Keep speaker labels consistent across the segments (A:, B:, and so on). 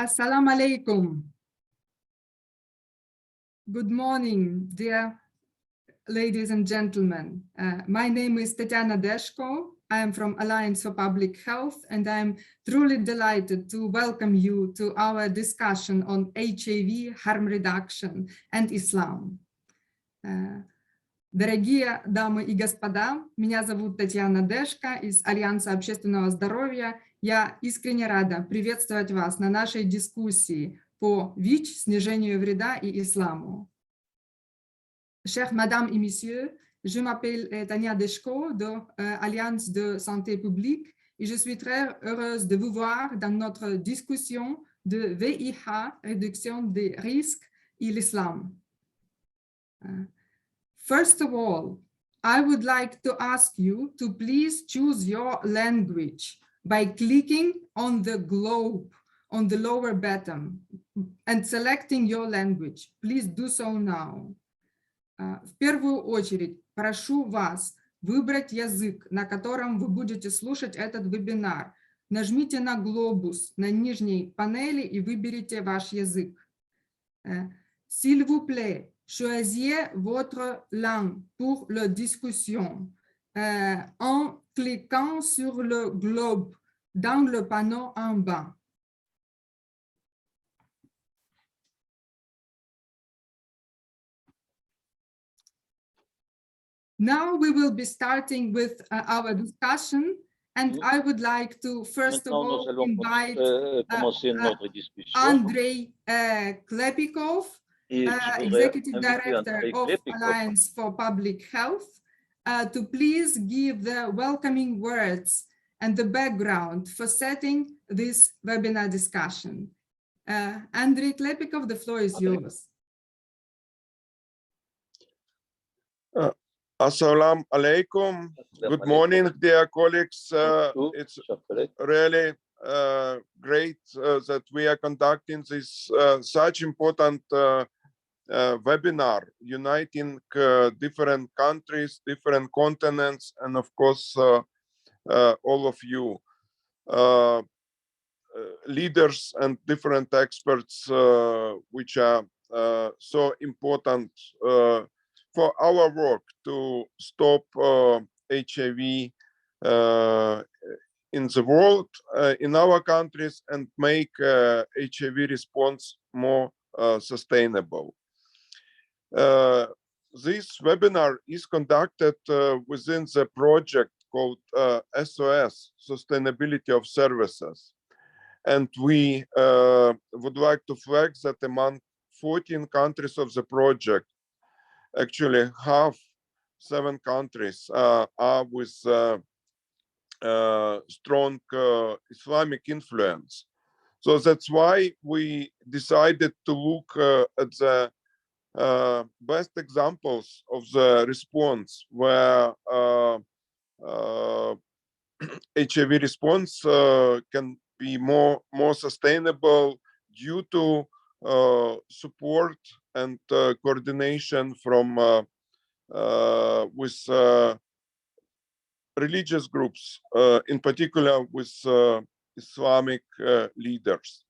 A: Assalamu alaikum. Good morning, dear ladies and gentlemen. My name is Tatiana Deshko. I am from Alliance for Public Health, and I'm truly delighted to welcome you to our discussion on HIV, harm reduction, and Islam. Дорогие дамы и господа, меня зовут Татьяна Дешко из Альянса общественного здоровья. Я искренне рада приветствовать вас на нашей дискуссии по ВИЧ, снижению вреда и исламу. Chers mesdames et messieurs, je m'appelle Tania Deshko de Alliance de santé publique et je suis très heureuse de vous voir dans notre discussion de VIH, réduction des risques et l'islam. First of all, I would like to ask you to please choose your language by clicking on the globe on the lower bottom and selecting your language. Please do so now. В первую очередь прошу вас выбрать язык, на котором вы будете слушать этот вебинар. Нажмите на глобус на нижней панели и выберите ваш язык. S'il vous plaît, choisissez votre langue pour la discussion en cliquant sur le globe dans le panneau en bas. Now we will be starting with our discussion, and I would like to first of all invite Andrei Klепиков, Executive Director of Alliance for Public Health, to please give the welcoming words and the background for setting this webinar discussion. Andrei Klепиков, the floor is yours.
B: Assalamu alaikum. Good morning, dear colleagues. It's really great that we are conducting this such important webinar, uniting different countries, different continents, and of course, all of you, leaders and different experts, which are so important for our work to stop HIV in the world, in our countries, and make HIV response more sustainable. This webinar is conducted within the project called SOS, Sustainability of Services. And we would like to flag that among 14 countries of the project, actually, 7 countries are with strong Islamic influence. So that's why we decided to look at the best examples of the response where HIV response can be more sustainable due to support and coordination from with religious groups, in particular with Islamic leaders.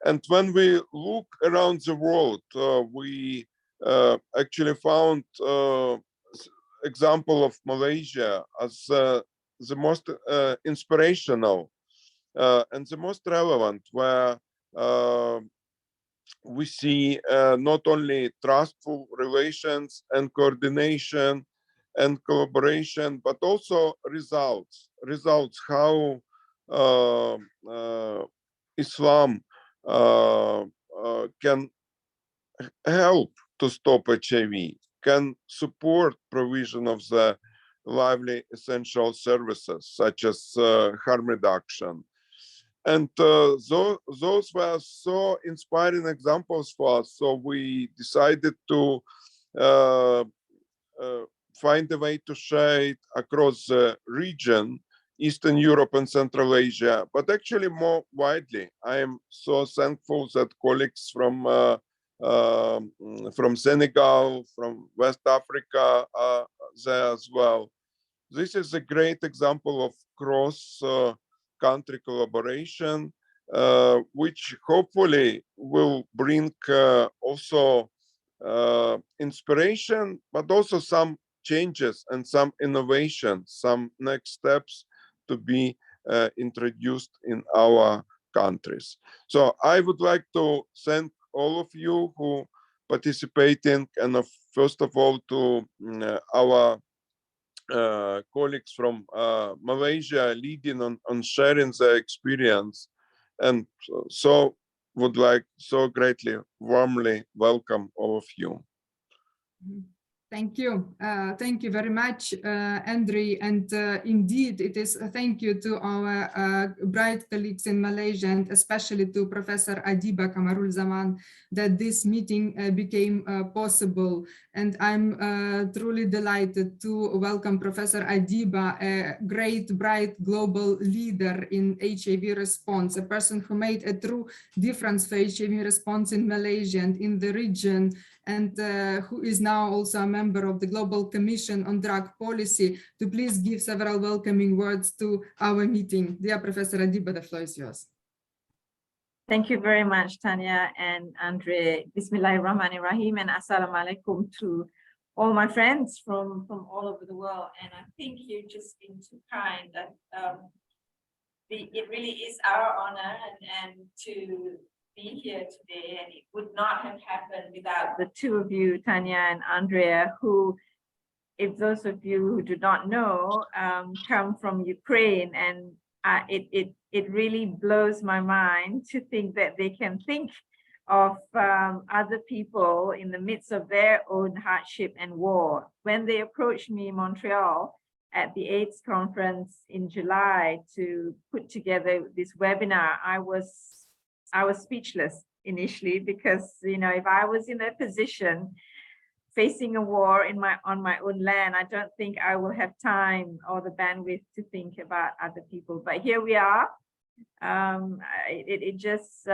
B: And when we look around the world, we actually found example of Malaysia as the most inspirational and the most relevant, where we see not only trustful relations and coordination and collaboration, but also results how Islam can help to stop HIV, can support provision of the lively essential services such as harm reduction. And those were so inspiring examples for us. So we decided to find a way to share it across the region, Eastern Europe and Central Asia, but actually more widely. I am so thankful that colleagues from Senegal, from West Africa are there as well. This is a great example of cross-country collaboration which hopefully will bring also inspiration, but also some changes and some innovations, some next steps to be introduced in our countries. So I would like to thank all of you who participating, and first of all to our colleagues from Malaysia leading on sharing their experience, and so would like so greatly warmly welcome all of you.
A: Thank you. Thank you very much, Andrei. And indeed, it is a thank you to our bright colleagues in Malaysia, and especially to Professor Adiba Kamarul Zaman, that this meeting became possible. And I'm truly delighted to welcome Professor Adiba, a great, bright global leader in HIV response, a person who made a true difference for HIV response in Malaysia and in the region, and who is now also a member of the Global Commission on Drug Policy, to please give several welcoming words to our meeting. Dear Professor Adiba, the floor is yours.
C: Thank you very much, Tanya and Andre. Bismillahirrahmanirrahim, and assalamu alaikum to all my friends from all over the world. And I think you've just been too kind. That it really is our honor and to be here today, and it would not have happened without the two of you, Tanya and Andrea, who, if those of you who do not know, come from Ukraine, and it really blows my mind to think that they can think of other people in the midst of their own hardship and war. When they approached me in Montreal at the AIDS conference in July to put together this webinar, I was speechless initially, because, you know, if I was in that position facing a war on my own land, I don't think I will have time or the bandwidth to think about other people. But here we are. It just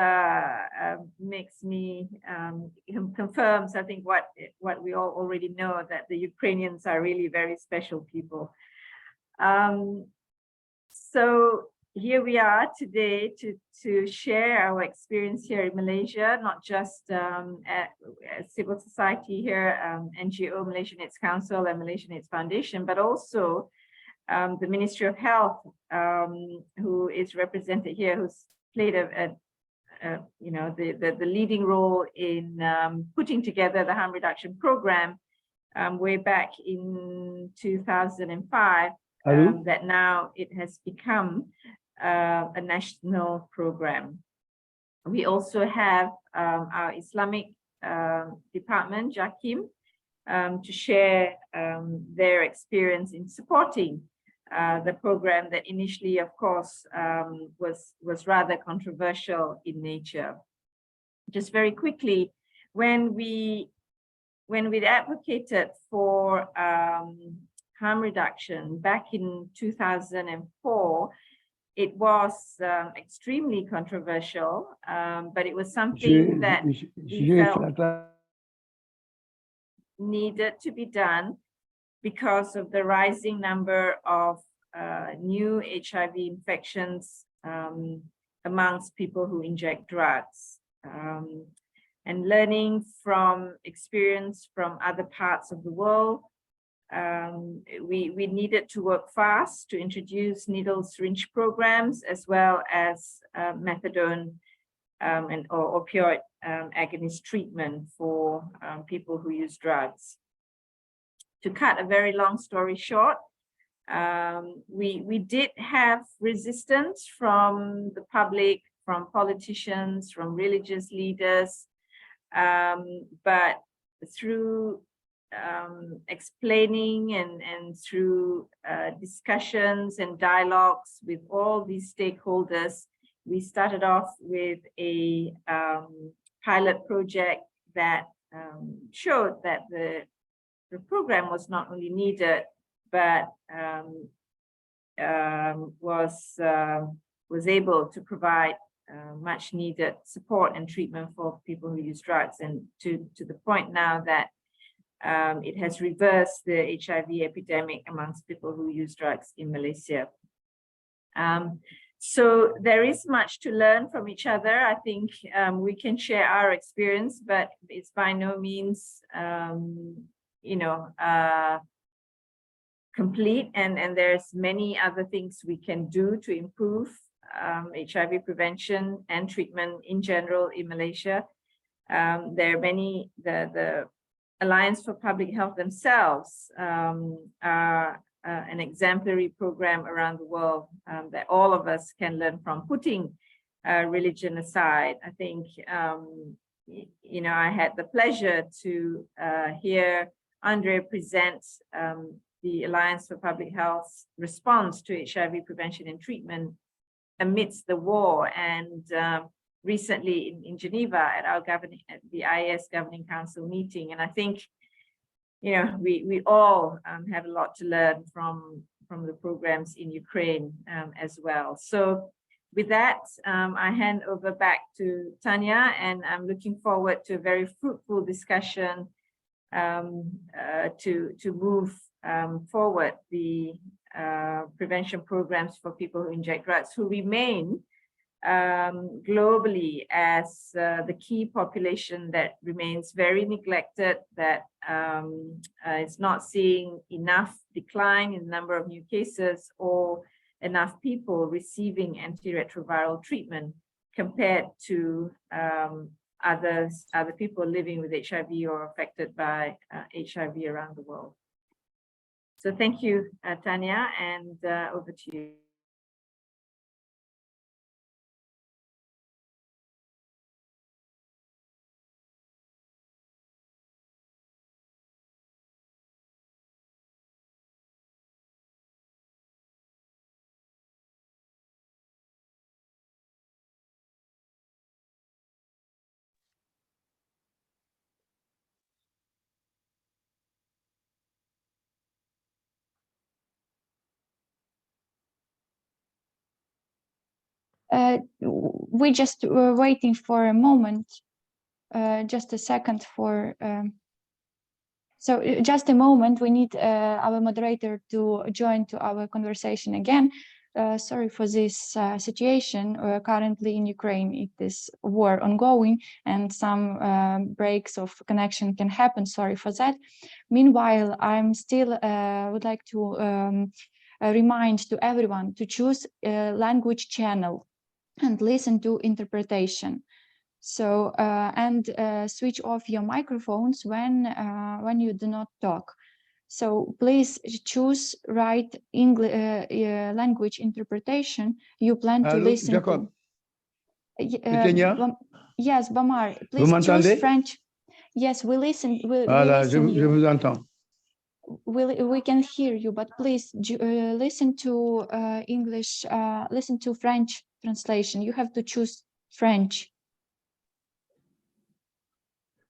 C: makes me confirms, I think, what we all already know, that the Ukrainians are really very special people. So here we are today to share our experience here in Malaysia, not just at civil society here, NGO, Malaysian AIDS Council and Malaysian AIDS Foundation, but also the Ministry of Health, who is represented here, who's played you know, the leading role in putting together the harm reduction program way back in 2005. That now it has become a national program. We also have our Islamic department, JAKIM, to share their experience in supporting the program that initially, of course, was rather controversial in nature. Just very quickly, when we advocated for harm reduction back in 2004, it was extremely controversial, but it was something that we felt needed to be done because of the rising number of new HIV infections amongst people who inject drugs. And learning from experience from other parts of the world, we needed to work fast to introduce needle syringe programs, as well as methadone or opioid agonist treatment for people who use drugs. To cut a very long story short, we did have resistance from the public, from politicians, from religious leaders, but through explaining and through discussions and dialogues with all these stakeholders, we started off with a pilot project that showed that the program was not only needed, but was able to provide much needed support and treatment for people who use drugs, and to the point now that it has reversed the HIV epidemic amongst people who use drugs in Malaysia. So there is much to learn from each other. I think we can share our experience, but it's by no means, complete. And there's many other things we can do to improve HIV prevention and treatment in general in Malaysia. There are many, the Alliance for Public Health themselves are an exemplary program around the world that all of us can learn from, putting religion aside. I think, I had the pleasure to hear Andre present the Alliance for Public Health's response to HIV prevention and treatment amidst the war. And recently in Geneva at our the IAS Governing Council meeting. And I think, we all have a lot to learn from the programs in Ukraine as well. So with that, I hand over back to Tanya, and I'm looking forward to a very fruitful discussion to move forward the prevention programs for people who inject drugs, who remain globally as the key population that remains very neglected, that is not seeing enough decline in the number of new cases or enough people receiving antiretroviral treatment compared to other people living with HIV or affected by HIV around the world. So thank you, Tanya, and over to you.
D: We just were waiting for a moment, just a second for, so just a moment, we need our moderator to join to our conversation again. Sorry for this situation. Currently in Ukraine, it is war ongoing and some breaks of connection can happen. Sorry for that. Meanwhile, I'm still would like to remind to everyone to choose a language channel and listen to interpretation. So and switch off your microphones when you do not talk. So please choose right English language interpretation you plan to listen
E: Jacob.
D: to. Yes, Bamar, please choose French. Yes, we listen.
E: Voilà, je vous entends.
D: We can hear you, but please listen to English. Listen to French translation. You have to choose French.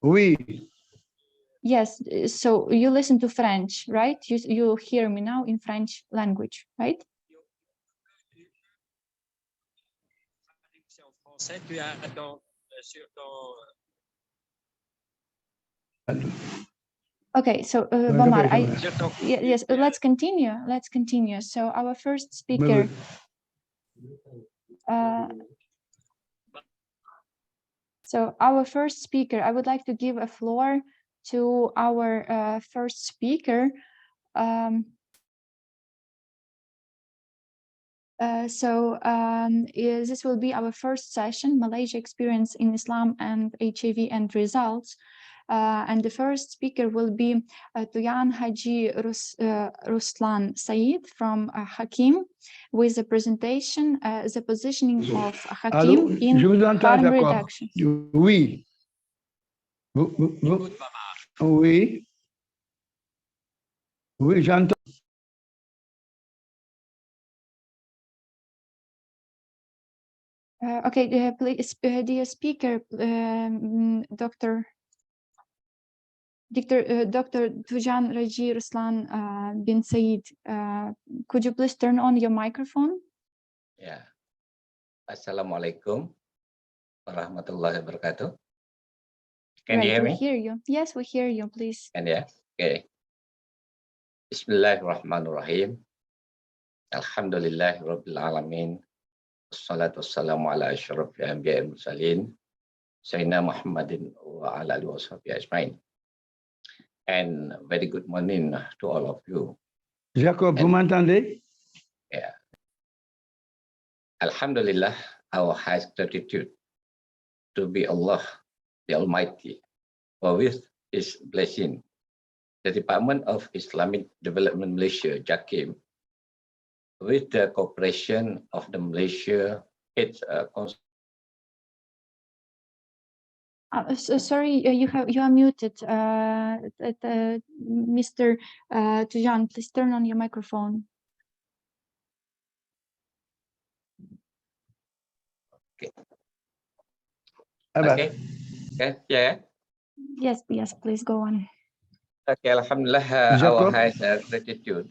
E: Oui.
D: Yes, so you listen to French, right? You hear me now in French language, right? Okay, so Bamar, yes, let's continue. Let's continue. So our first speaker. So our first speaker, I would like to give a floor to our first speaker. This will be our first session, Malaysia Experience in Islam and HIV and Results. And the first speaker will be Tuan Haji Ruslan Said from Hakim, with a presentation, the positioning of Hakim in harm reduction.
E: Oui. Oui. Oui, j'entends.
D: Okay, please, dear speaker, Dr. Tujan Raji Ruslan bin Said, could you please turn on your microphone?
F: Yeah. Assalamualaikum warahmatullahi wabarakatuh. Can you hear me?
D: We hear you. Yes, we hear you, please.
F: And yeah, okay. Bismillahirrahmanirrahim. Alhamdulillahirabbil alamin. Wassalatu wassalamu ala asyrafil anbiya'i wal mursalin Sayyidina Muhammadin wa ala alihi washabihi ajmain. And very good morning to all of you.
E: Jacob, vous m'entendez?
F: Yeah. Alhamdulillah, our highest gratitude to be Allah, the Almighty, for with His blessing, the Department of Islamic Development Malaysia, JAKIM, with the cooperation of the Malaysia AIDS
D: Sorry, you are muted. Mr. Tujan, please turn on your microphone.
F: Okay. Okay. Yeah.
D: Yes, please go on.
F: Okay, Alhamdulillah, our
E: Jacob?
F: highest gratitude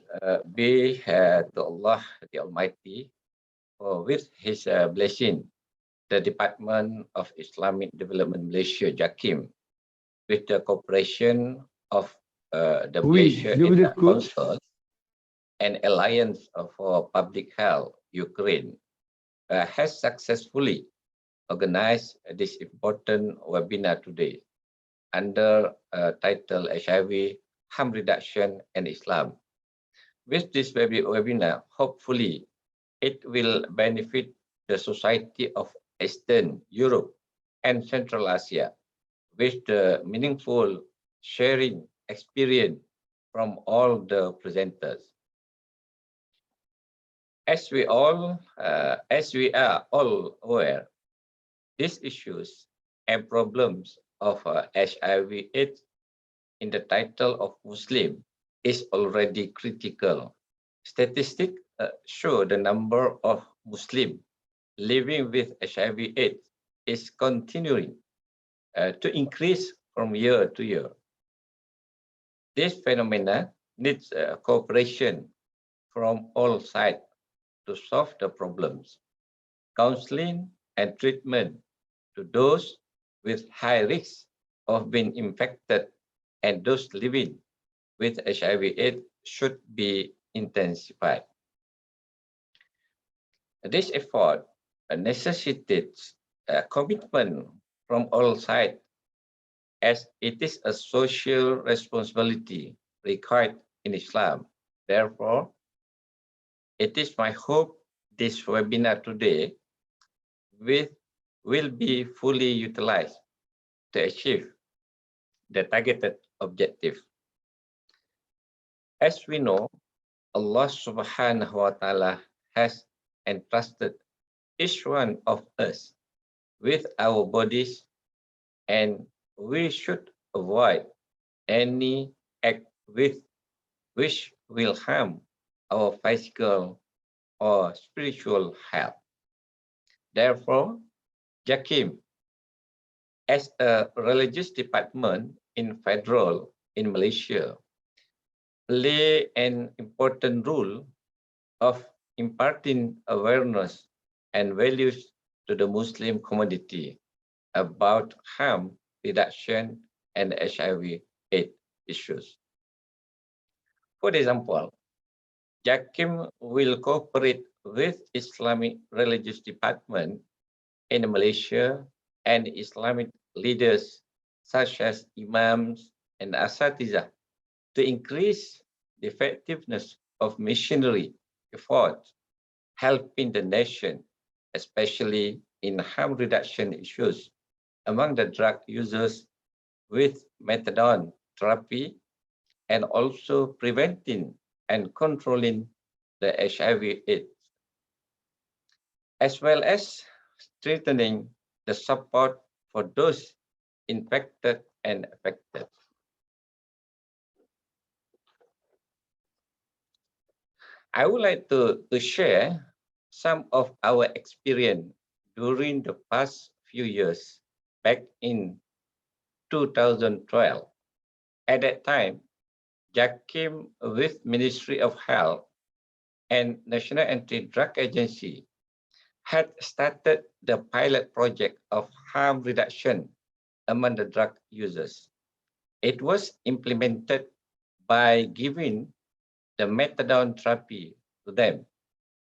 F: be to Allah, the Almighty, for with His blessing, the Department of Islamic Development Malaysia, JAKIM, with the cooperation of the Malaysia AIDS Council and Alliance for Public Health, Ukraine, has successfully organized this important webinar today under title HIV, Harm Reduction and Islam. With this webinar, hopefully it will benefit the society of Eastern Europe and Central Asia with the meaningful sharing experience from all the presenters. As we are all aware, these issues and problems of HIV/AIDS in the title of Muslim is already critical. Statistics show the number of Muslims living with HIV/AIDS is continuing to increase from year to year. This phenomena needs cooperation from all sides to solve the problems. Counseling and treatment to those with high risk of being infected and those living with HIV/AIDS should be intensified. This effort necessitates a commitment from all sides, as it is a social responsibility required in Islam. Therefore, it is my hope this webinar today will be fully utilized to achieve the targeted objective. As we know, Allah subhanahu wa ta'ala has entrusted each one of us with our bodies, and we should avoid any act which will harm our physical or spiritual health. Therefore, JAKIM, as a religious department in Malaysia, play an important role of imparting awareness and values to the Muslim community about harm reduction and HIV/AIDS issues. For example, JAKIM will cooperate with Islamic religious department in Malaysia and Islamic leaders such as imams and asatizah to increase the effectiveness of missionary efforts, helping the nation, especially in harm reduction issues among the drug users with methadone therapy, and also preventing and controlling the HIV/AIDS, as well as strengthening the support for those infected and affected. I would like to share some of our experience during the past few years back in 2012. At that time, JAKIM with Ministry of Health and National Anti-Drug Agency had started the pilot project of harm reduction among the drug users. It was implemented by giving the methadone therapy to them,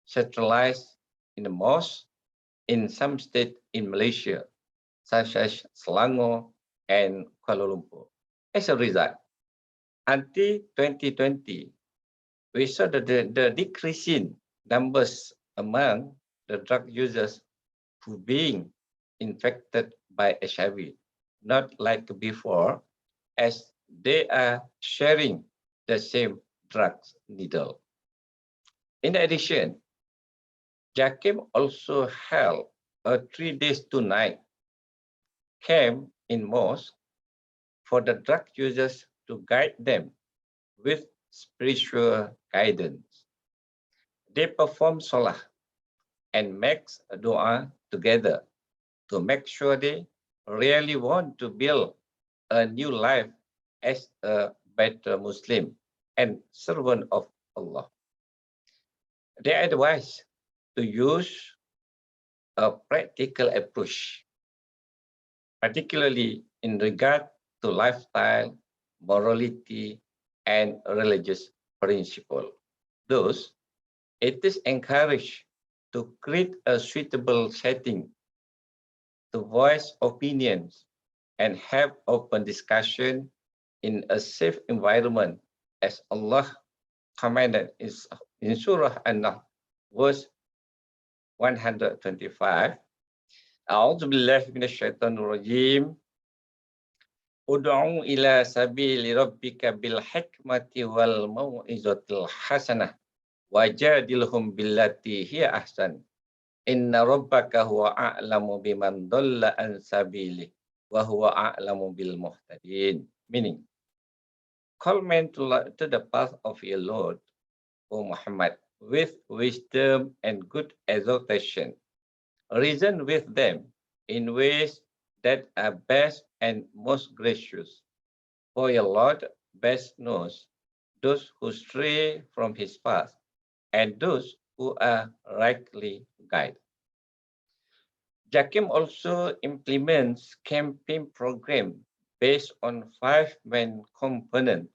F: centralized in the mosque in some states in Malaysia, such as Selangor and Kuala Lumpur. As a result, until 2020, we saw the decreasing numbers among the drug users who being infected by HIV, not like before, as they are sharing the same drugs needle. In addition, JAKIM also held a 3 days 2 night camp in mosque for the drug users to guide them with spiritual guidance. They perform salah and make a dua together to make sure they really want to build a new life as a better Muslim and servant of Allah. They advise to use a practical approach, particularly in regard to lifestyle, morality, and religious principle. Thus, it is encouraged to create a suitable setting to voice opinions and have open discussion in a safe environment, as Allah commanded in Surah An-Nahl, verse 125. A'udzu billahi minasyaitonir rajim. Ud'u ila sabili rabbika bil hikmati wal mau'izatil hasanah wajadilhum billati hiya ahsan. Inna rabbaka huwa a'lamu biman dhalla an sabili wa huwa a'lamu bil muhtadin. Meaning, call men to the path of your Lord, O Muhammad, with wisdom and good exhortation. Reason with them in ways that are best and most gracious. For your Lord best knows those who stray from his path and those who are rightly guided. JAKIM also implements campaign program based on 5 main components,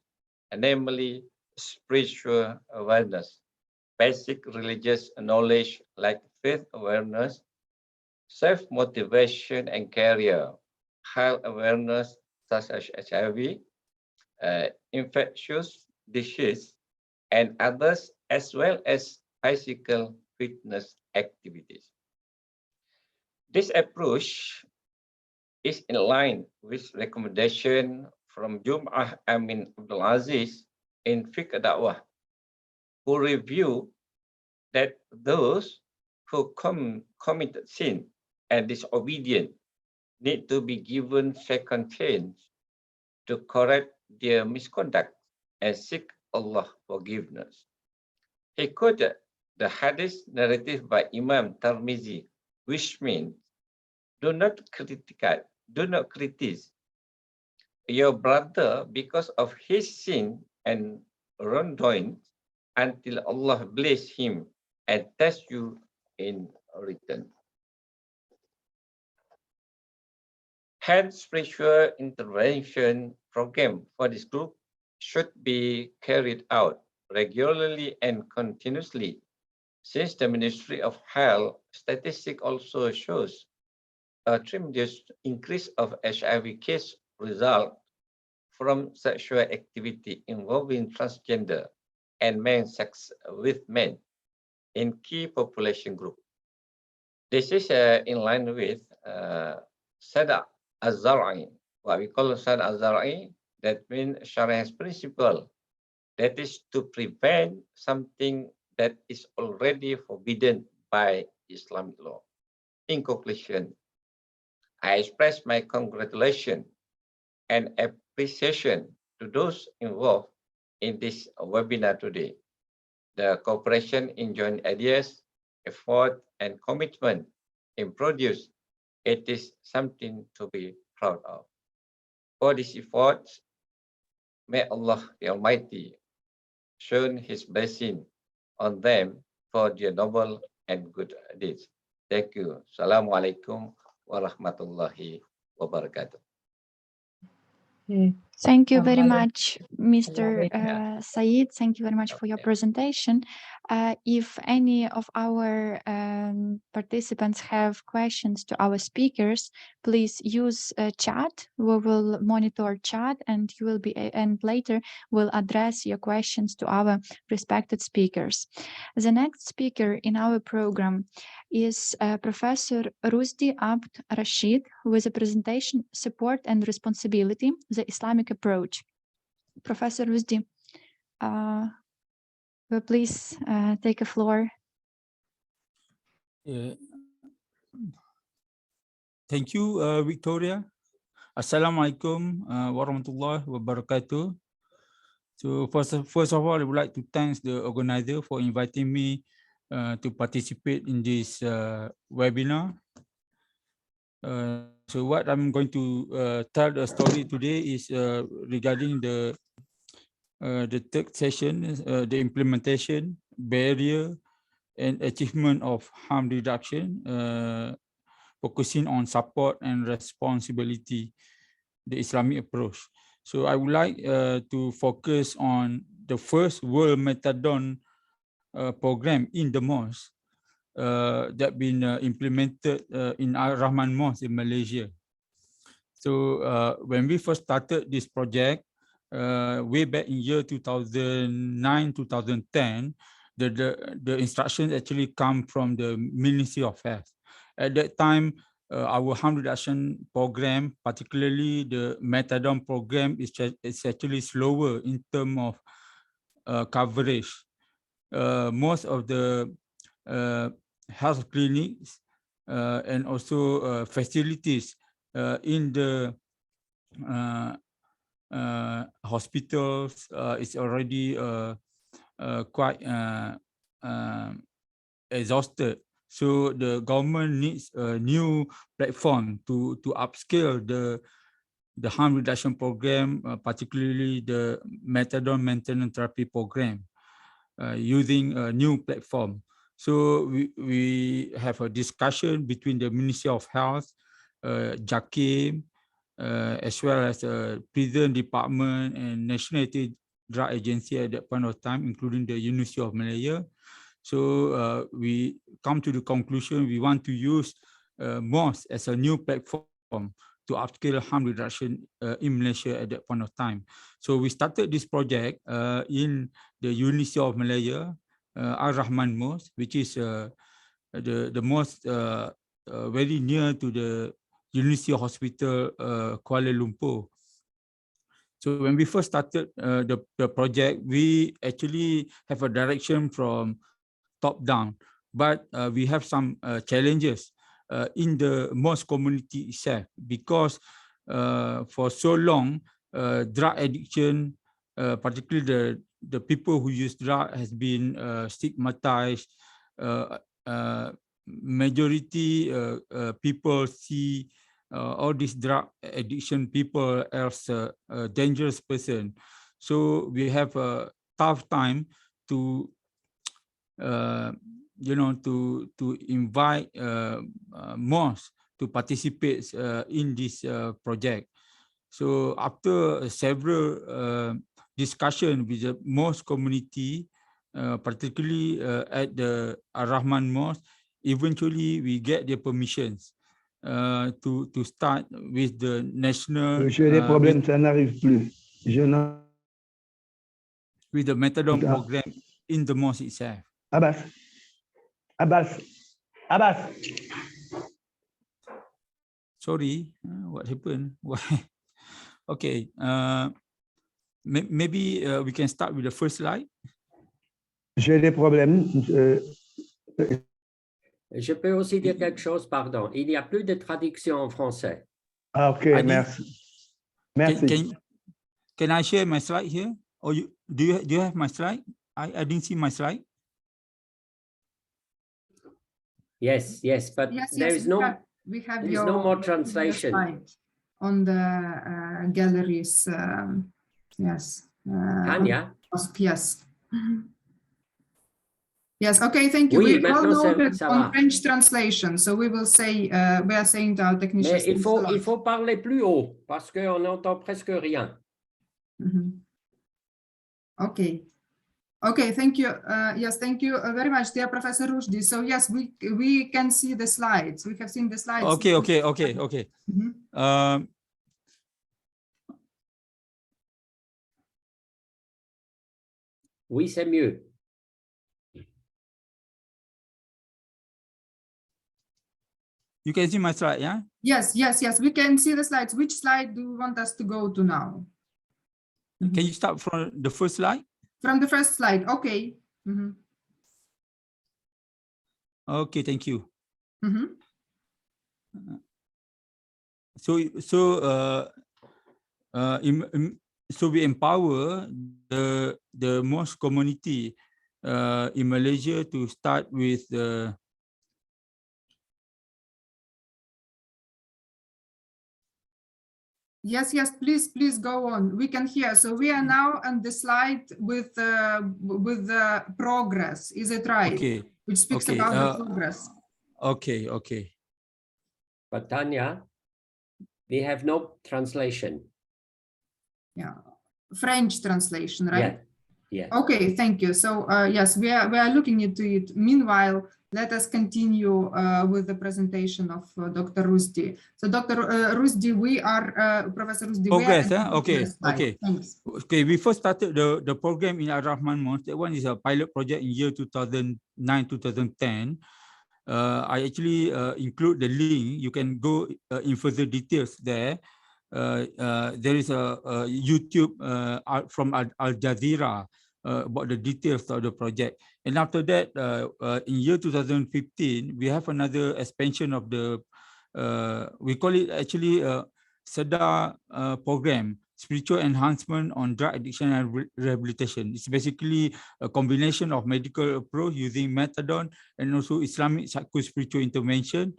F: namely spiritual awareness, basic religious knowledge like faith awareness, self-motivation and career, health awareness such as HIV, infectious disease, and others, as well as physical fitness activities. This approach is in line with recommendation from Jum'ah Amin Abdul Aziz in Fiqh Da'wah, who review that those who committed sin and disobedient need to be given second chance to correct their misconduct and seek Allah forgiveness. He quoted the hadith narrative by Imam Tirmizi, which means, do not criticize your brother because of his sin and wrongdoing until Allah bless him and test you in return. Hence, spiritual intervention program for this group should be carried out regularly and continuously, since the Ministry of Health statistics also shows a tremendous increase of HIV case result from sexual activity involving transgender and men sex with men in key population group. This is in line with Sada Az-Zar'i, what we call Sada Az-Zar'i, that means Shariah's principle, that is to prevent something that is already forbidden by Islamic law. In conclusion, I express my congratulations and appreciation to those involved in this webinar today. The cooperation in joint ideas, effort, and commitment in produce, it is something to be proud of. For these efforts, may Allah the Almighty shown His blessing on them for their noble and good deeds. Thank you. Assalamualaikum warahmatullahi wabarakatuh.
D: Thank you very much, Mr. Said. Thank you very much for your presentation. If any of our participants have questions to our speakers, please use chat. We will monitor chat, and you will be, and later we'll address your questions to our respected speakers. The next speaker in our program is Professor Rusdi Abd Rashid, with a presentation Support and Responsibility, the Islamic Approach. Professor Rusdi, please take a floor.
G: Thank you, Victoria. Assalamualaikum warahmatullahi wabarakatuh. So first of all, I would like to thank the organizer for inviting me to participate in this webinar. So what I'm going to tell the story today is regarding the third session, the implementation, barrier, and achievement of harm reduction, focusing on support and responsibility, the Islamic approach. So I would like to focus on the first World Methadone program in the mosque that been implemented in Ar-Rahman Mosque in Malaysia. So when we first started this project, way back in year 2009-2010, the instructions actually come from the Ministry of Health. At that time, our harm reduction program, particularly the methadone program, is actually slower in terms of coverage. Most of the health clinics and also facilities in the hospitals is already quite exhausted. So the government needs a new platform to upscale the harm reduction program, particularly the methadone maintenance therapy program, using a new platform. So we have a discussion between the Ministry of Health, JAKIM, as well as the Prison Department and National Drug Agency at that point of time, including the University of Malaya. So we come to the conclusion we want to use MOS as a new platform to upscale harm reduction in Malaysia at that point of time. So we started this project in the University of Malaya, Ar-Rahman Mosque, which is the mosque very near to the University Hospital Kuala Lumpur. So when we first started the project, we actually have a direction from top down, but we have some challenges in the mosque community itself, because for so long, drug addiction, particularly the people who use drug, has been stigmatized. Majority people see all these drug addiction people as a dangerous person. So we have a tough time to to invite mosques to participate in this project. So after several discussions with the mosque community, particularly at the Ar-Rahman Mosque, eventually we get their permissions to start with the national.
E: J'ai des problèmes, ça n'arrive plus.
G: With the methadone program in the mosque itself.
E: Abbas.
G: Sorry, what happened? Okay, maybe we can start with the first slide.
E: J'ai des problèmes.
H: Je peux aussi dire quelque chose, pardon. Il n'y a plus de traduction en français.
E: Ah, ok, merci. Merci.
G: Can I share my slide here? Or do you have my slide? I didn't see my slide.
H: Yes, but
A: Yes,
H: there is no more translation
A: on the galleries. Yes.
H: Tanya?
A: Yes. Yes. Okay. Thank you.
H: Oui,
A: We all
H: maintenant
A: noted
H: ça
A: on
H: va.
A: French translation, so we will say we are saying to our technicians.
H: Mais il faut parler plus haut parce qu'on n'entend presque rien.
A: Okay. Okay, thank you. Yes, thank you very much, dear Professor Rushdie. So yes, we can see the slides. We have seen the slides.
G: Okay.
H: Oui, c'est mieux.
G: You can see my slide, yeah?
A: Yes, we can see the slides. Which slide do you want us to go to now?
G: Can you start from the first slide?
A: From the first slide, okay.
G: Okay, thank you. So we empower the most community in Malaysia to start with the
A: Yes, please go on. We can hear. So we are now on the slide with the progress. Is it right?
G: Okay.
A: Which speaks about the progress.
G: Okay.
H: But Tanya, we have no translation.
A: Yeah, French translation, right?
H: Yeah.
A: Okay, thank you. So yes, we are looking into it. Meanwhile, let us continue with the presentation of Dr. Rushdie. So Dr. Rushdie, we are Professor Rushdie.
G: Progress, okay.
A: Thanks.
G: Okay, we first started the program in Ar-Rahman Mosque. That one is a pilot project in year 2009-2010. I actually include the link. You can go in further details there. There is a YouTube from Al Jazeera about the details of the project. And after that, in year 2015, we have another expansion of the, we call it actually SEDA program, Spiritual Enhancement on Drug Addiction and Rehabilitation. It's basically a combination of medical approach using methadone and also Islamic psycho-spiritual intervention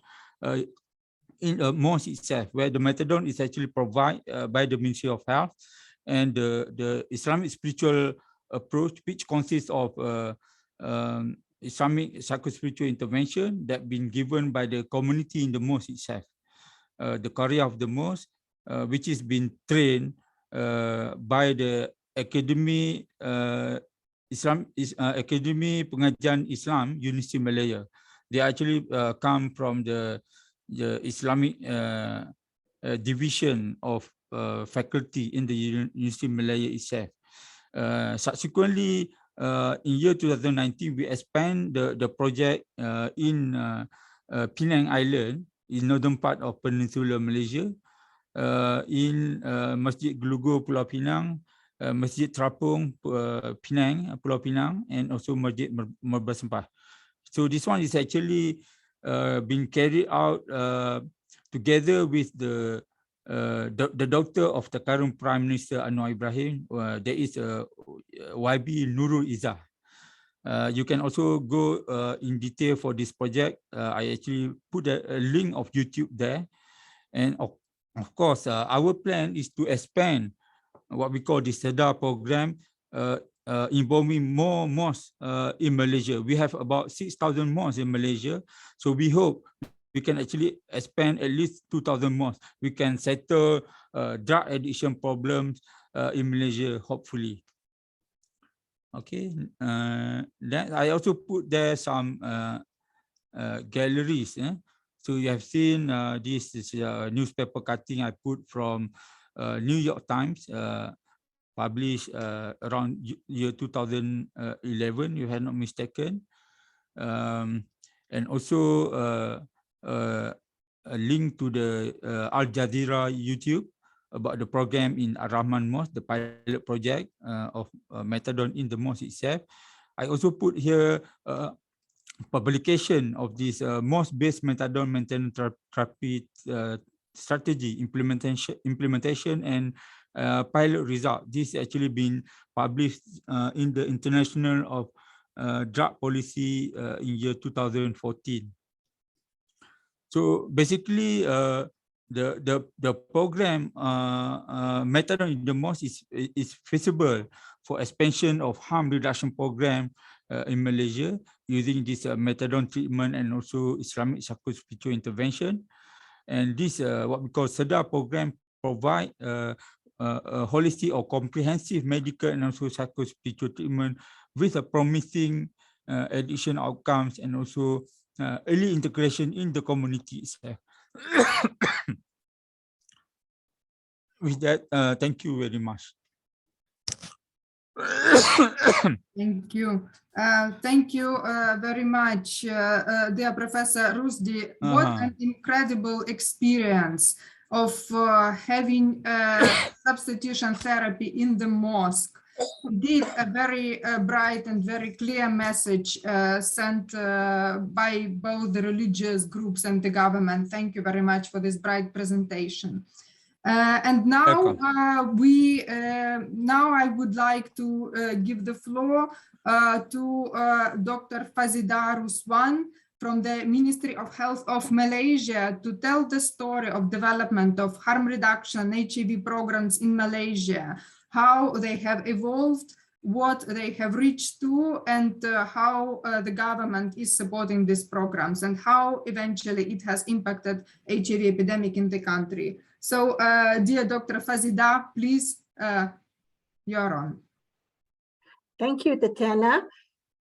G: in a mosque itself, where the methadone is actually provided by the Ministry of Health, and the Islamic spiritual approach, which consists of Islamic psycho-spiritual intervention that been given by the community in the mosque itself. The Qaria of the mosque, which is been trained by the Academy Academy Pengajian Islam University Malaya. They actually come from the Islamic division of faculty in the University Malaya itself. Subsequently, in year 2019, we expand the project in Penang Island, in northern part of Peninsular Malaysia, in Masjid Gelugur Pulau Pinang, Masjid Terapung Penang, Pulau Pinang, and also Masjid Merbasempah. So this one is actually been carried out together with the doctor of the current Prime Minister Anwar Ibrahim. There is YB Nurul Izzah. You can also go in detail for this project. I actually put a link of YouTube there. And of course, our plan is to expand what we call the SEDA program, involving more mosques in Malaysia. We have about 6,000 mosques in Malaysia. So we hope we can actually expand at least 2,000 mosques. We can settle drug addiction problems in Malaysia, hopefully. Okay. Then I also put there some galleries. So you have seen this is a newspaper cutting I put from New York Times, published around year 2011, you had not mistaken. And also a link to the Al Jazeera YouTube about the program in Ar-Rahman Mosque, the pilot project of methadone in the mosque itself. I also put here publication of this mosque-based methadone maintenance therapy strategy implementation and pilot result. This actually been published in the International of Drug Policy in year 2014. So basically, the program methadone in the mosque is feasible for expansion of harm reduction program in Malaysia using this methadone treatment and also Islamic psycho-spiritual intervention. And this what we call SEDA program provide a holistic or comprehensive medical and also psychospiritual treatment with a promising addiction outcomes and also early integration in the community itself. With that, thank you very much.
A: Thank you. Thank you very much, dear Professor Rusdi. What an incredible experience of having substitution therapy in the mosque. Indeed, a very bright and very clear message sent by both the religious groups and the government. Thank you very much for this bright presentation. And now I would like to give the floor to Dr. Fazida Ruswan from the Ministry of Health of Malaysia to tell the story of development of harm reduction HIV programs in Malaysia, how they have evolved, what they have reached to, and how the government is supporting these programs, and how eventually it has impacted HIV epidemic in the country. So, dear Dr. Fazida, please, you're on.
I: Thank you, Tatiana.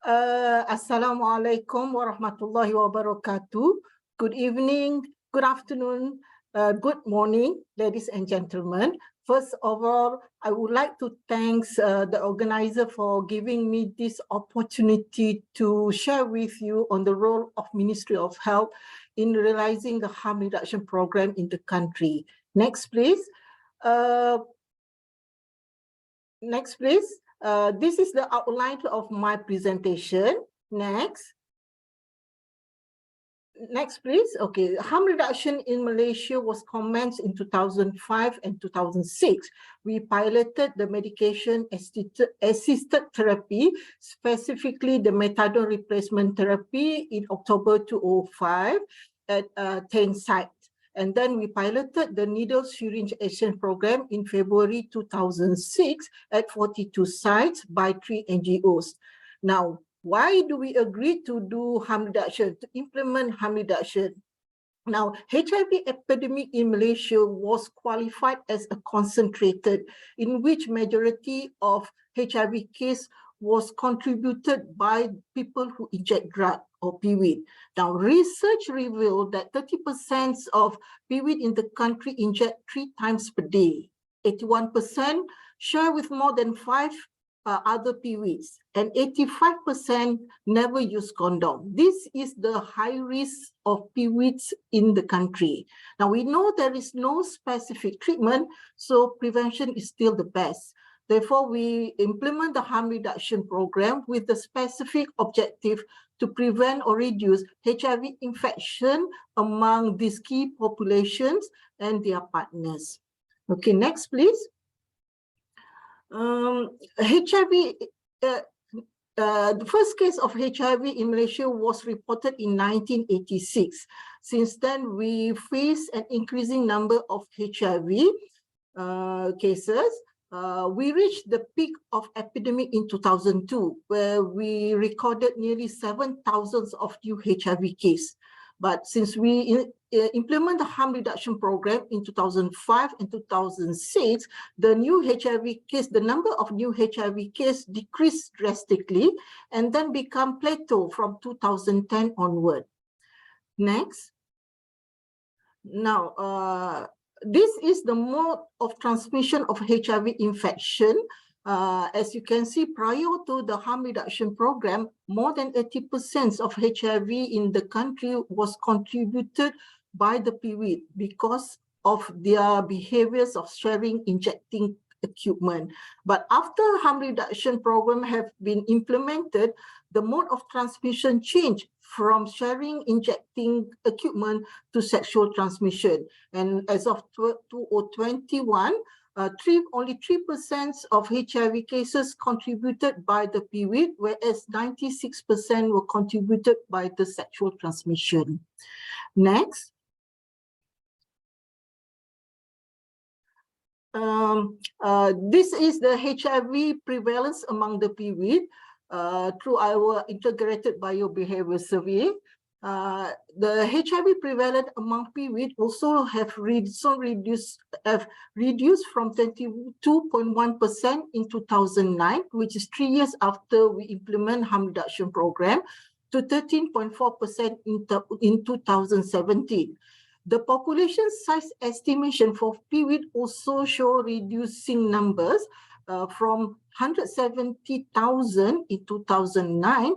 I: Assalamu alaikum wa rahmatullahi wa barakatuh. Good evening, good afternoon, good morning, ladies and gentlemen. First of all, I would like to thank the organizer for giving me this opportunity to share with you on the role of Ministry of Health in realizing the harm reduction program in the country. Next, please. Next, please. This is the outline of my presentation. Next. Next, please. Okay, harm reduction in Malaysia was commenced in 2005 and 2006. We piloted the medication-assisted therapy, specifically the methadone replacement therapy in October 2005 at 10 sites. And then we piloted the needle syringe exchange program in February 2006 at 42 sites by 3 NGOs. Now, why do we agree to do harm reduction, to implement harm reduction? Now, HIV epidemic in Malaysia was qualified as a concentrated, in which majority of HIV case was contributed by people who inject drug or PWID. Now, research revealed that 30% of PWID in the country inject 3 times per day. 81% share with more than 5 other PWIDs, and 85% never use condom. This is the high risk of PWIDs in the country. Now, we know there is no specific treatment, so prevention is still the best. Therefore, we implement the harm reduction program with the specific objective to prevent or reduce HIV infection among these key populations and their partners. Okay, next, please. HIV, the first case of HIV in Malaysia was reported in 1986. Since then, we face an increasing number of HIV cases. We reached the peak of epidemic in 2002, where we recorded nearly 7,000 of new HIV cases. But since we implement the harm reduction program in 2005 and 2006, the new HIV case, the number of new HIV cases decreased drastically and then become plateau from 2010 onward. Next. Now, this is the mode of transmission of HIV infection. As you can see, prior to the harm reduction program, more than 80% of HIV in the country was contributed by the PWID because of their behaviors of sharing, injecting equipment. But after harm reduction program have been implemented, the mode of transmission changed from sharing, injecting equipment to sexual transmission. And as of 2021, only 3% of HIV cases contributed by the PWID, whereas 96% were contributed by the sexual transmission. Next. This is the HIV prevalence among the PWID through our integrated biobehavior survey. The HIV prevalent among PWID also have reduced from 22.1% in 2009, which is 3 years after we implement harm reduction program, to 13.4% in 2017. The population size estimation for PWID also show reducing numbers from 170,000 in 2009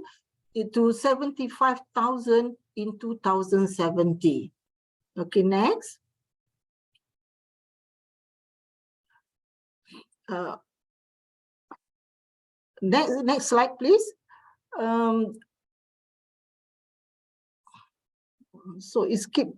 I: to 75,000 in 2017. Okay, next. Next slide, please. So it's keep.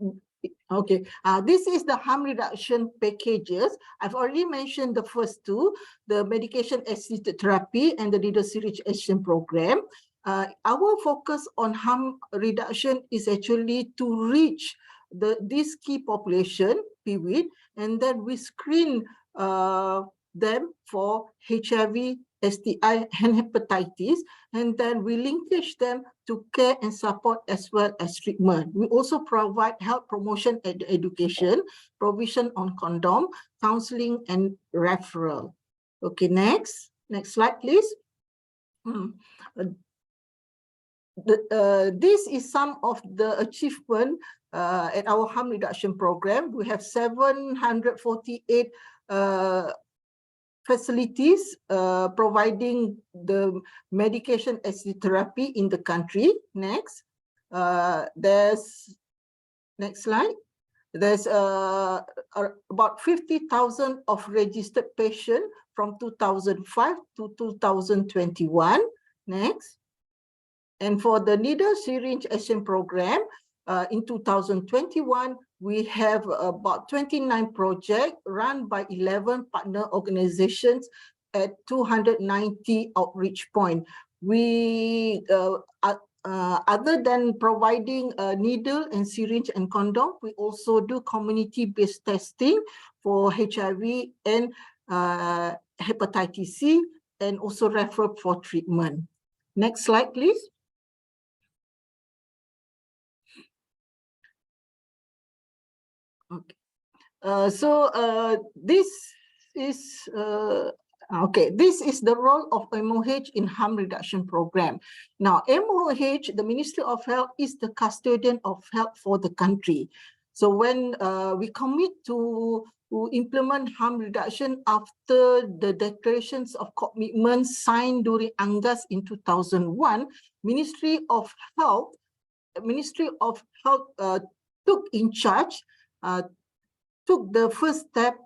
I: Okay, this is the harm reduction packages. I've already mentioned the first two, the medication-assisted therapy and the needle syringe action program. Our focus on harm reduction is actually to reach this key population, PWID, and then we screen them for HIV, STI, and hepatitis, and then we linkage them to care and support as well as treatment. We also provide health promotion and education, provision on condom, counseling, and referral. Okay, next slide, please. This is some of the achievement at our harm reduction program. We have 748 facilities providing the medication-assisted therapy in the country. Next, next slide. There's about 50,000 of registered patients from 2005 to 2021. Next. And for the needle syringe action program, in 2021, we have about 29 projects run by 11 partner organizations at 290 outreach points. We, other than providing needle and syringe and condom, we also do community-based testing for HIV and hepatitis C, and also referral for treatment. Next slide, please. Okay. This is this is the role of MOH in harm reduction program. Now, MOH, the Ministry of Health, is the custodian of health for the country. So when we commit to implement harm reduction after the declarations of commitment signed during ANGAS in 2001, Ministry of Health took in charge, took the first step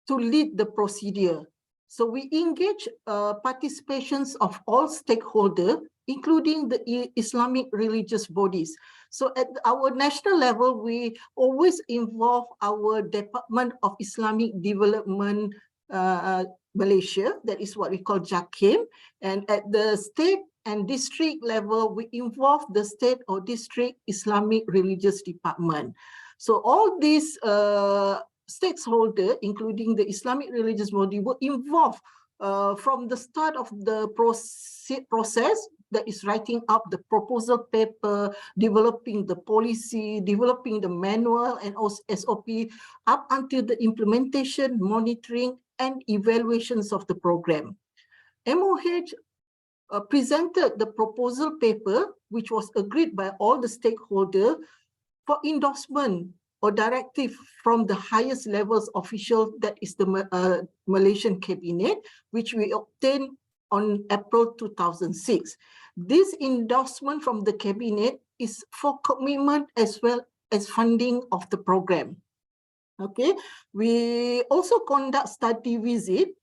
I: to lead the procedure. So we engage participations of all stakeholders, including the Islamic religious bodies. So at our national level, we always involve our Department of Islamic Development Malaysia, that is what we call JAKIM. And at the state and district level, we involve the state or district Islamic religious department. So all these stakeholders, including the Islamic religious body, were involved from the start of the process, that is writing up the proposal paper, developing the policy, developing the manual and SOP, up until the implementation, monitoring, and evaluations of the program. MOH presented the proposal paper, which was agreed by all the stakeholders, for endorsement or directive from the highest levels official, that is the Malaysian Cabinet, which we obtained on April 2006. This endorsement from the Cabinet is for commitment as well as funding of the program. Okay, we also conduct study visit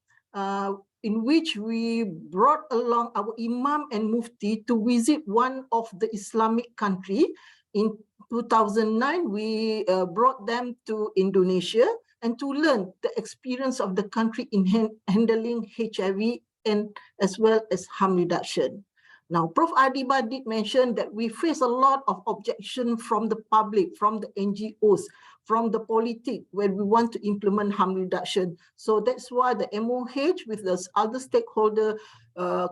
I: in which we brought along our Imam and Mufti to visit one of the Islamic country. In 2009, we brought them to Indonesia and to learn the experience of the country in handling HIV and as well as harm reduction. Now, Prof. Adiba did mention that we face a lot of objection from the public, from the NGOs, from the politics when we want to implement harm reduction. So that's why the MOH with the other stakeholder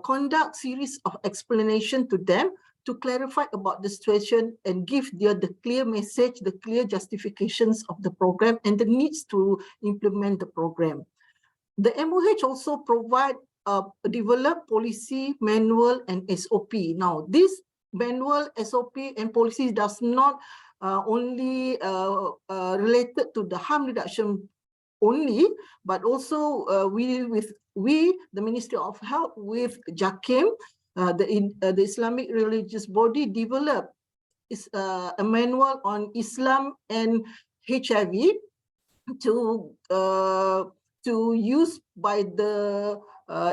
I: conduct series of explanation to them to clarify about the situation and give the clear message, the clear justifications of the program and the needs to implement the program. The MOH also provide develop policy, manual, and SOP. Now, this manual, SOP, and policies does not only related to the harm reduction only, but also we, the Ministry of Health, with JAKIM, the Islamic religious body, developed a manual on Islam and HIV to use by the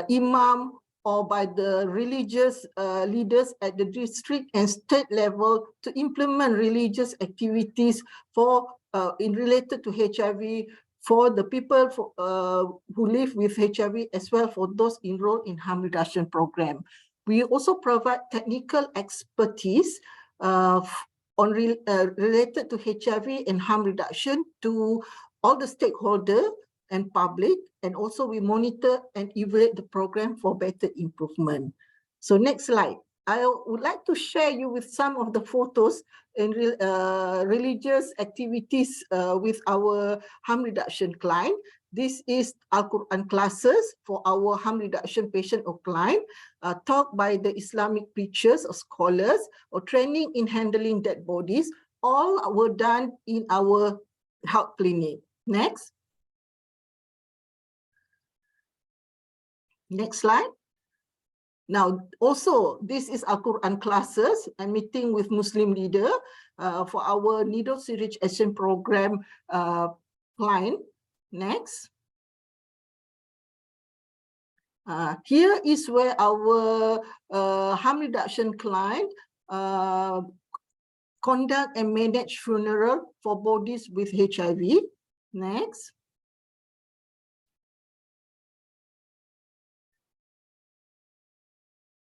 I: imam or by the religious leaders at the district and state level to implement religious activities for related to HIV for the people who live with HIV, as well for those enrolled in harm reduction program. We also provide technical expertise related to HIV and harm reduction to all the stakeholders and public, and also we monitor and evaluate the program for better improvement. So next slide. I would like to share you with some of the photos and religious activities with our harm reduction client. This is Al-Quran classes for our harm reduction patient or client, taught by the Islamic preachers or scholars, or training in handling dead bodies. All were done in our health clinic. Next. Next slide. Now, also, this is Al-Quran classes and meeting with Muslim leader for our needle syringe action program client. Next. Here is where our harm reduction client conduct and manage funeral for bodies with HIV. Next.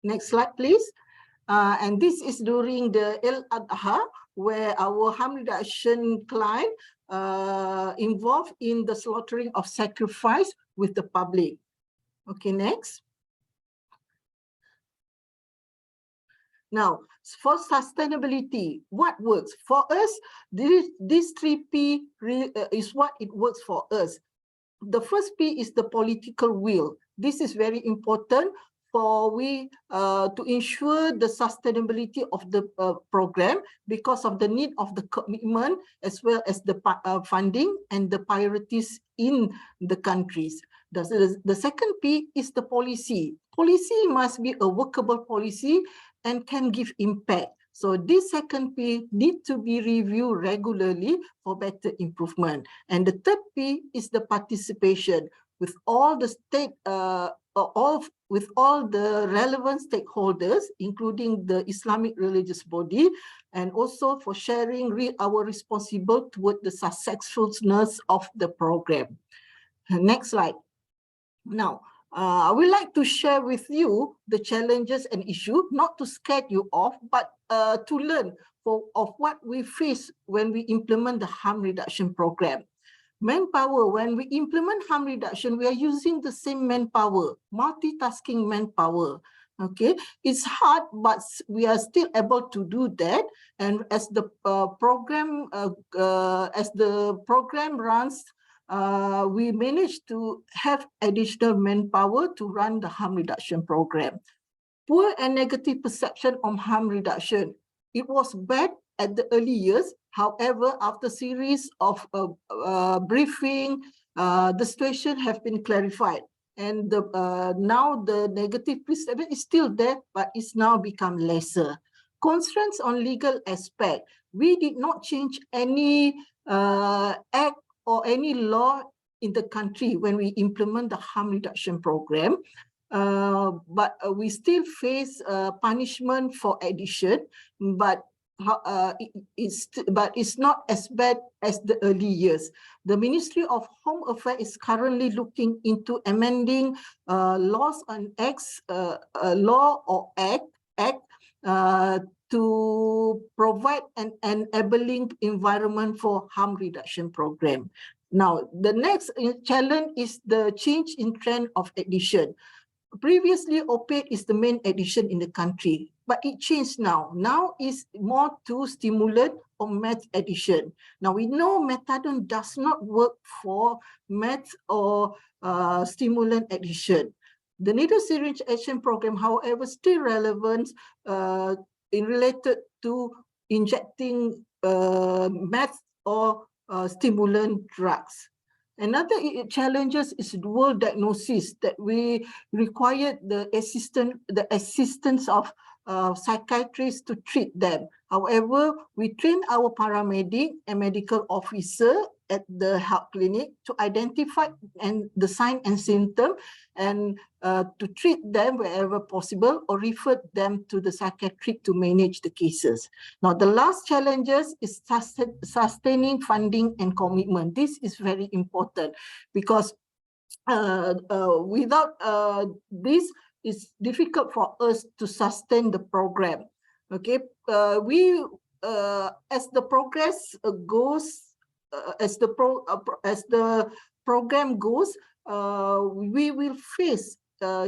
I: Next slide, please. And this is during the Al-Adha, where our harm reduction client involved in the slaughtering of sacrifice with the public. Okay, next. Now, for sustainability, what works? For us, this 3P is what it works for us. The first P is the political will. This is very important for we to ensure the sustainability of the program because of the need of the commitment as well as the funding and the priorities in the countries. The second P is the policy. Policy must be a workable policy and can give impact. So this second P need to be reviewed regularly for better improvement. And the third P is the participation with all the with all the relevant stakeholders, including the Islamic religious body, and also for sharing our responsibility toward the successfulness of the program. Next slide. Now, I would like to share with you the challenges and issues, not to scare you off, but to learn of what we face when we implement the harm reduction program. Manpower, when we implement harm reduction, we are using the same manpower, multitasking manpower. Okay, it's hard, but we are still able to do that. And as the program runs, we managed to have additional manpower to run the harm reduction program. Poor and negative perception on harm reduction. It was bad at the early years. However, after series of briefing, the situation have been clarified. And now the negative perception is still there, but it's now become lesser. Constraints on legal aspect. We did not change any act or any law in the country when we implement the harm reduction program. But we still face punishment for addiction, but it's not as bad as the early years. The Ministry of Home Affairs is currently looking into amending laws on law or act to provide an enabling environment for harm reduction program. Now, the next challenge is the change in trend of addiction. previously opiate is the main addiction in the country, but it changed now. Now is more to stimulant or meth addiction. Now we know methadone does not work for meth or stimulant addiction. The needle syringe action program, however, still relevant in related to injecting meth or stimulant drugs. Another challenges is dual diagnosis, that we required the assistance of psychiatrists to treat them. However, we train our paramedic and medical officer at the health clinic to identify the sign and symptom and to treat them wherever possible or refer them to the psychiatric to manage the cases. Now, the last challenges is sustaining funding and commitment. This is very important because without this, it's difficult for us to sustain the program. Okay, as the progress goes, as the program goes, we will face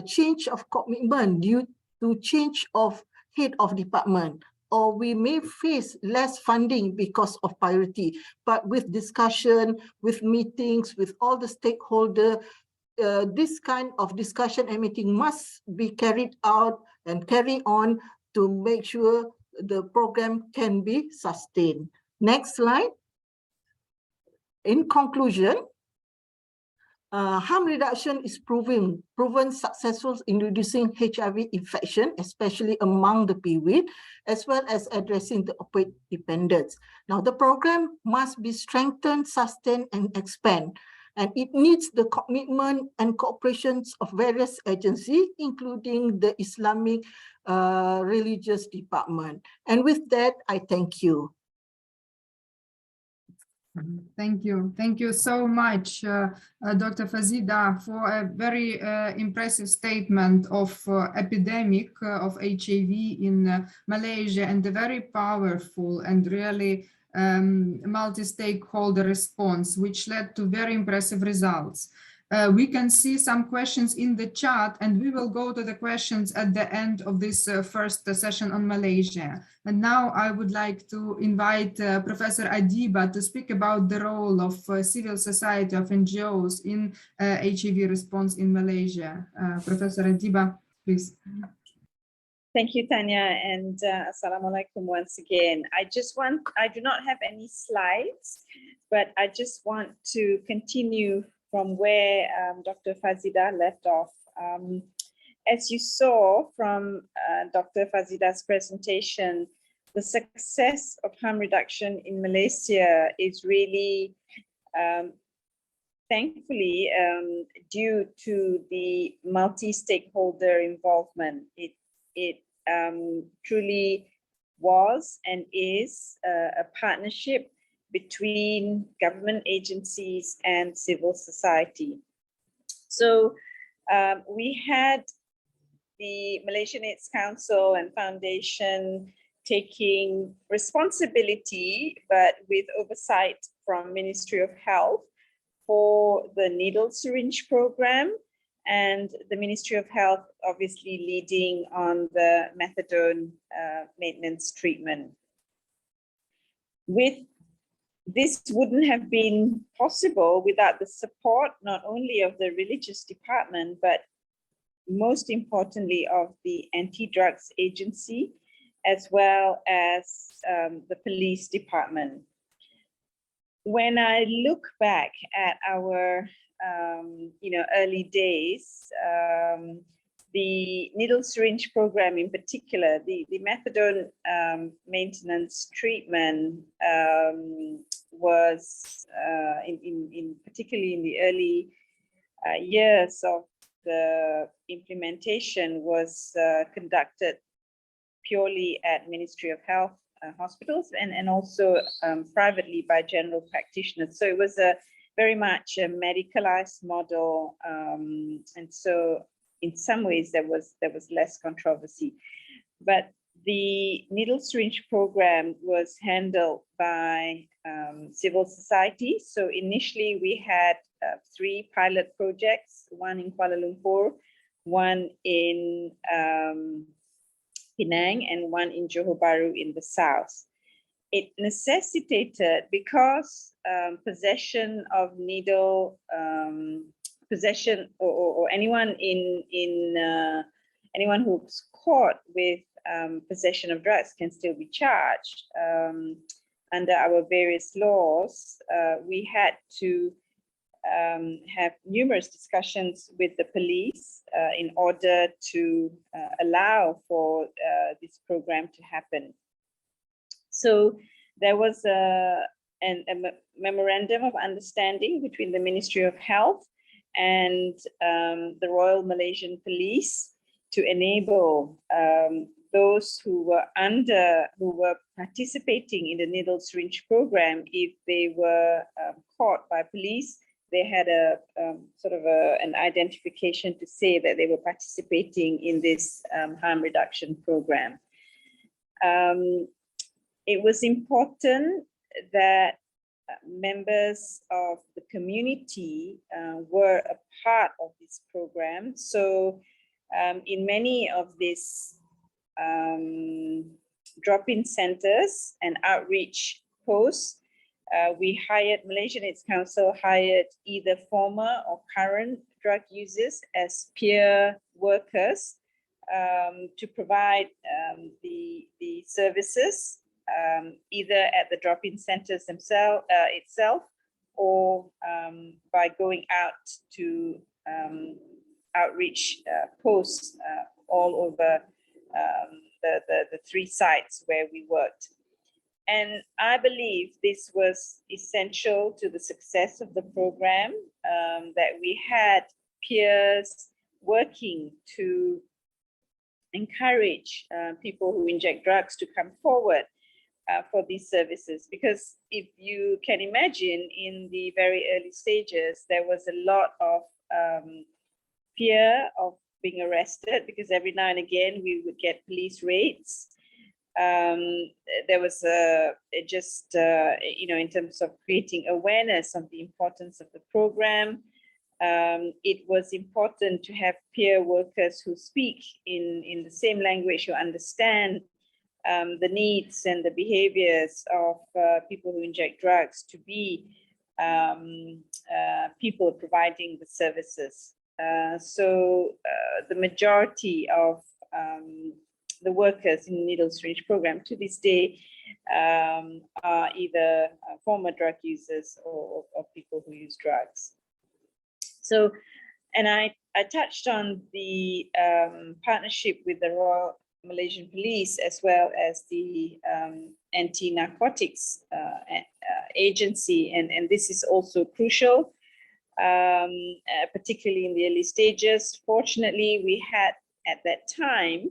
I: change of commitment due to change of head of department, or we may face less funding because of priority. But with discussion, with meetings, with all the stakeholders, this kind of discussion and meeting must be carried out and carry on to make sure the program can be sustained. Next slide. In conclusion, harm reduction is proven successful in reducing HIV infection, especially among the PWID, as well as addressing the opioid dependence. Now, the program must be strengthened, sustained, and expand. And it needs the commitment and cooperation of various agencies, including the Islamic religious department. And with that, I thank you.
A: Thank you. Thank you so much, Dr. Fazida, for a very impressive statement of epidemic of HIV in Malaysia, and a very powerful and really multi-stakeholder response, which led to very impressive results. We can see some questions in the chat, and we will go to the questions at the end of this first session on Malaysia. And now I would like to invite Professor Adiba to speak about the role of civil society, of NGOs in HIV response in Malaysia. Professor Adiba, please.
C: Thank you, Tanya, and Assalamualaikum once again. I do not have any slides, but I just want to continue from where Dr. Fazida left off. As you saw from Dr. Fazida's presentation, the success of harm reduction in Malaysia is really, thankfully, due to the multi-stakeholder involvement. It truly was and is a partnership between government agencies and civil society. So we had the Malaysian AIDS Council and Foundation taking responsibility, but with oversight from Ministry of Health, for the needle syringe program, and the Ministry of Health obviously leading on the methadone maintenance treatment. This wouldn't have been possible without the support not only of the religious department, but most importantly of the anti-drugs agency, as well as the police department. When I look back at our early days, the needle syringe program in particular, the methadone maintenance treatment was particularly in the early years of the implementation was conducted purely at Ministry of Health hospitals and also privately by general practitioners. So it was very much a medicalized model, and so in some ways there was less controversy. But the needle syringe program was handled by civil society. So initially we had 3 pilot projects, one in Kuala Lumpur, one in Penang and one in Johor Bahru in the south. It necessitated, because possession of needle, possession or anyone anyone who's caught with possession of drugs can still be charged under our various laws. We had to have numerous discussions with the police in order to allow for this program to happen. So there was a memorandum of understanding between the Ministry of Health and the Royal Malaysian Police to enable those who were participating in the needle syringe program, if they were caught by police, they had a sort of an identification to say that they were participating in this harm reduction program. It was important that members of the community were a part of this program. So in many of these drop-in centers and outreach posts, Malaysian AIDS Council hired either former or current drug users as peer workers to provide the services either at the drop-in centers themselves itself, or by going out to outreach posts all over the 3 sites where we worked. And I believe this was essential to the success of the program, that we had peers working to encourage people who inject drugs to come forward for these services. Because if you can imagine, in the very early stages, there was a lot of fear of being arrested, because every now and again we would get police raids. There was in terms of creating awareness of the importance of the program, it was important to have peer workers who speak in the same language, who understand the needs and the behaviors of people who inject drugs, to be people providing the services. So the majority of the workers in the needle syringe program to this day are either former drug users or people who use drugs. So, and I touched on the partnership with the Royal Malaysian Police, as well as the anti-narcotics agency, and this is also crucial, particularly in the early stages. Fortunately, we had at that time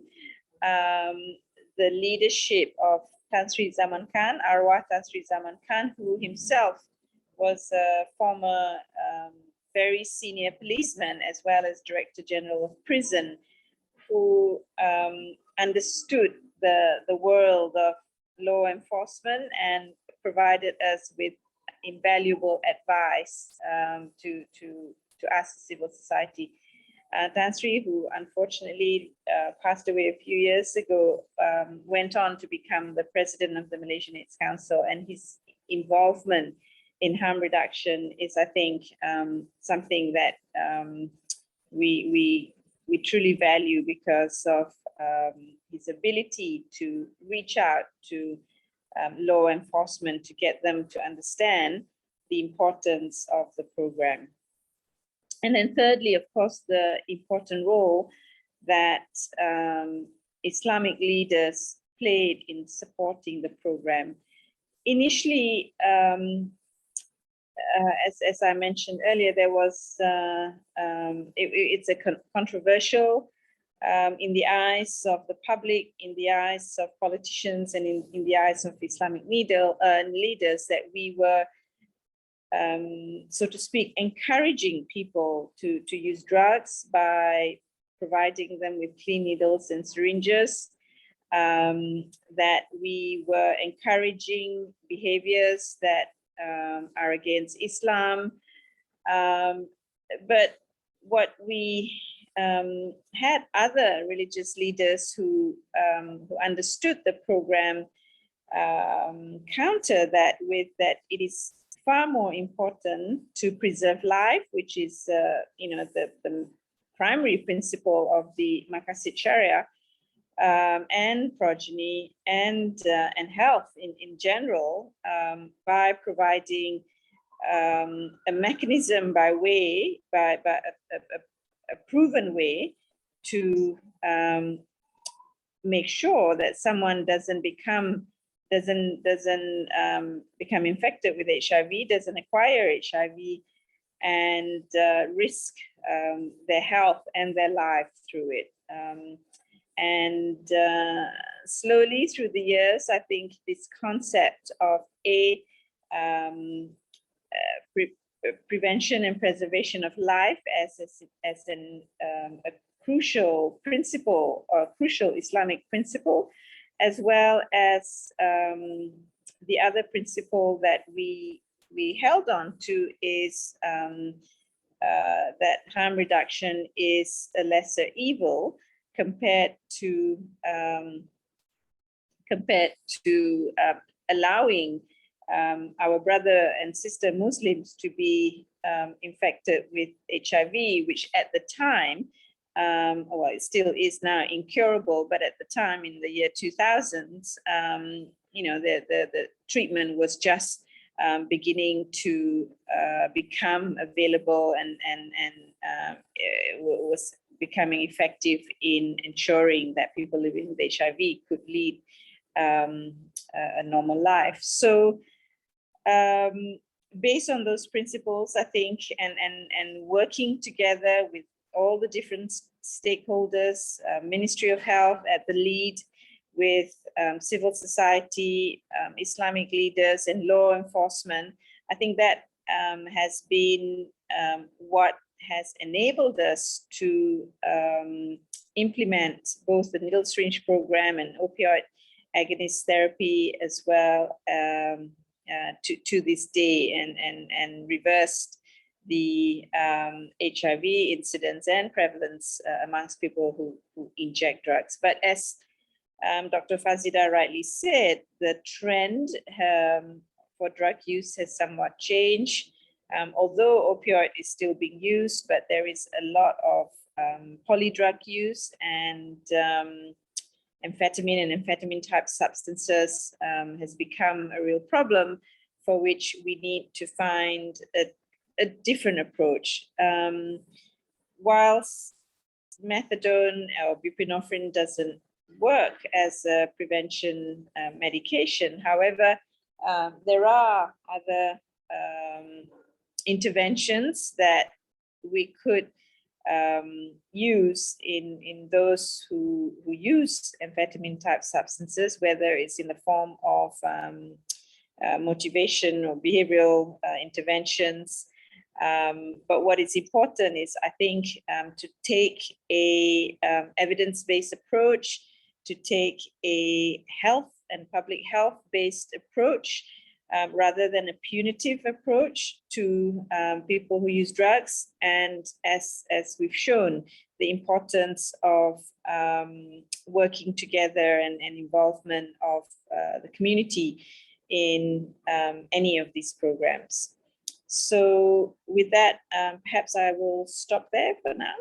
C: the leadership of Tan Sri Zaman Khan, Arwah Tan Sri Zaman Khan, who himself was a former very senior policeman, as well as Director General of Prison, who understood the world of law enforcement and provided us with invaluable advice to us, civil society. Tan Sri, who unfortunately passed away a few years ago, went on to become the president of the Malaysian AIDS Council, and his involvement in harm reduction is, I think, something that we truly value, because of his ability to reach out to law enforcement to get them to understand the importance of the program. And then thirdly, of course, the important role that Islamic leaders played in supporting the program. Initially, as I mentioned earlier, there was, it's a controversial in the eyes of the public, in the eyes of politicians, and in the eyes of Islamic leaders, that we were, so to speak, encouraging people to use drugs by providing them with clean needles and syringes, that we were encouraging behaviors that are against Islam. But what we had other religious leaders who understood the program counter that with that it is far more important to preserve life, which is the primary principle of the Maqasid Sharia, and progeny and health in general, by providing a mechanism by a proven way to make sure that someone doesn't become infected with HIV, doesn't acquire HIV, and risk their health and their life through it. Slowly through the years, I think this concept of prevention and preservation of life as a crucial principle or crucial Islamic principle, as well as the other principle that we held on to is that harm reduction is a lesser evil compared to allowing our brother and sister Muslims to be infected with HIV, which at the time, well, it still is now incurable, but at the time in the year 2000s, the treatment was just beginning to become available and was becoming effective in ensuring that people living with HIV could lead a normal life. So based on those principles, I think, and working together with all the different stakeholders, Ministry of Health at the lead, with civil society, Islamic leaders, and law enforcement, I think that has been what has enabled us to implement both the needle syringe program and opioid agonist therapy as well to this day, and reversed the HIV incidence and prevalence amongst people who inject drugs. But as Dr. Fazida rightly said, the trend for drug use has somewhat changed. Although opioid is still being used, but there is a lot of polydrug use, and amphetamine and amphetamine type substances has become a real problem, for which we need to find a different approach. Whilst methadone or buprenorphine doesn't work as a prevention medication, however, there are other interventions that we could use in those who use amphetamine type substances, whether it's in the form of motivation or behavioral interventions. But what is important is, I think, to take a evidence-based approach, to take a health and public health-based approach, rather than a punitive approach to people who use drugs. And as we've shown, the importance of working together and involvement of the community in any of these programs. So with that, perhaps I will stop there for now.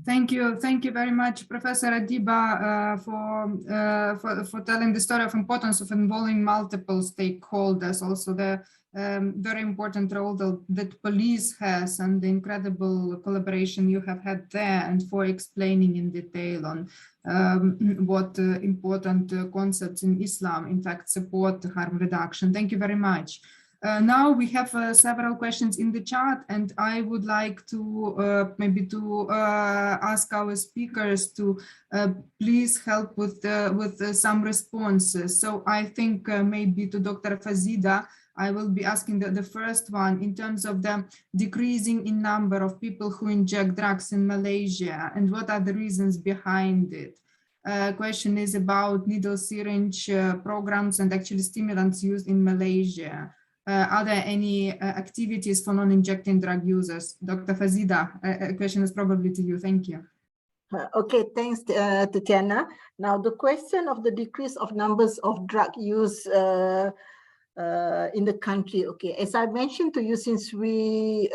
A: Thank you very much, Professor Adiba, for telling the story of importance of involving multiple stakeholders, also the very important role that police has, and the incredible collaboration you have had there, and for explaining in detail on what important concepts in Islam, in fact, support harm reduction. Thank you very much. Now we have several questions in the chat, and I would like to maybe to ask our speakers to please help with some responses. So I think maybe to Dr. Fazida, I will be asking the first one in terms of the decreasing in number of people who inject drugs in Malaysia, and what are the reasons behind it. Question is about needle syringe programs and actually stimulants used in Malaysia. Are there any activities for non-injecting drug users? Dr. Fazida, a question is probably to you. Thank you.
I: Okay, thanks, Tatiana. Now, the question of the decrease of numbers of drug use in the country. Okay, as I mentioned to you, since we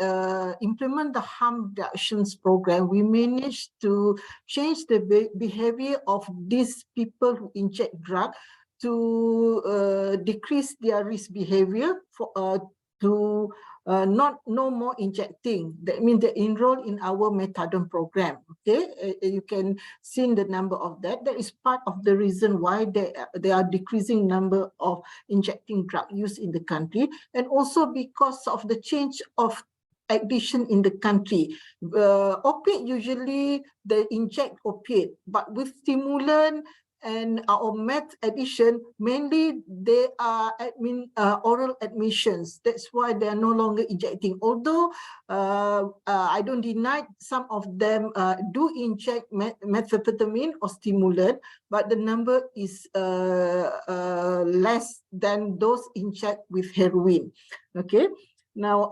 I: implement the harm reductions program, we managed to change the behavior of these people who inject drug to decrease their risk behavior for to no more injecting. That means they enroll in our methadone program. Okay, you can see the number of that. That is part of the reason why they are decreasing number of injecting drug use in the country, and also because of the change of addiction in the country. Opiate, usually they inject opiate, but with stimulant and or meth addition, mainly they are oral admissions. That's why they are no longer injecting. Although I don't deny some of them do inject methamphetamine or stimulant, but the number is less than those inject with heroin. Okay, now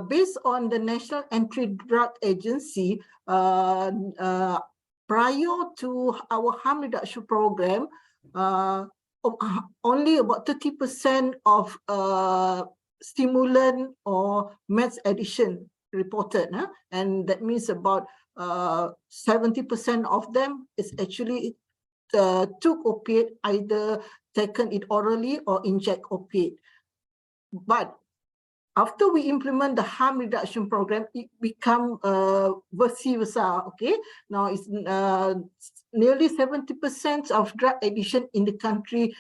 I: based on the National Anti-Drug Agency, prior to our harm reduction program, only about 30% of stimulant or meth addiction reported, and that means about 70% of them is actually took opiate, either taken it orally or inject opiate. But after we implement the harm reduction program, it become vice versa. Okay, now it's nearly 70% of drug addiction in the country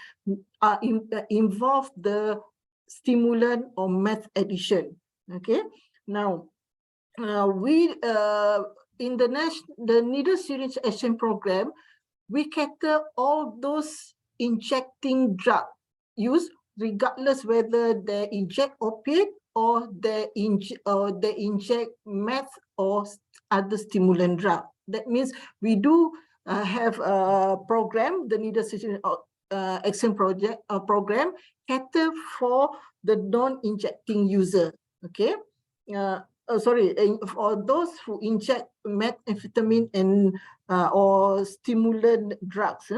I: involve the stimulant or meth addiction. Okay, now we in the needle syringe action program, we cater all those injecting drug use, regardless whether they inject opiate or they inject meth or other stimulant drug. That means we do have a program, the needle syringe action program, cater for the non-injecting user. Okay, for those who inject methamphetamine and or stimulant drugs.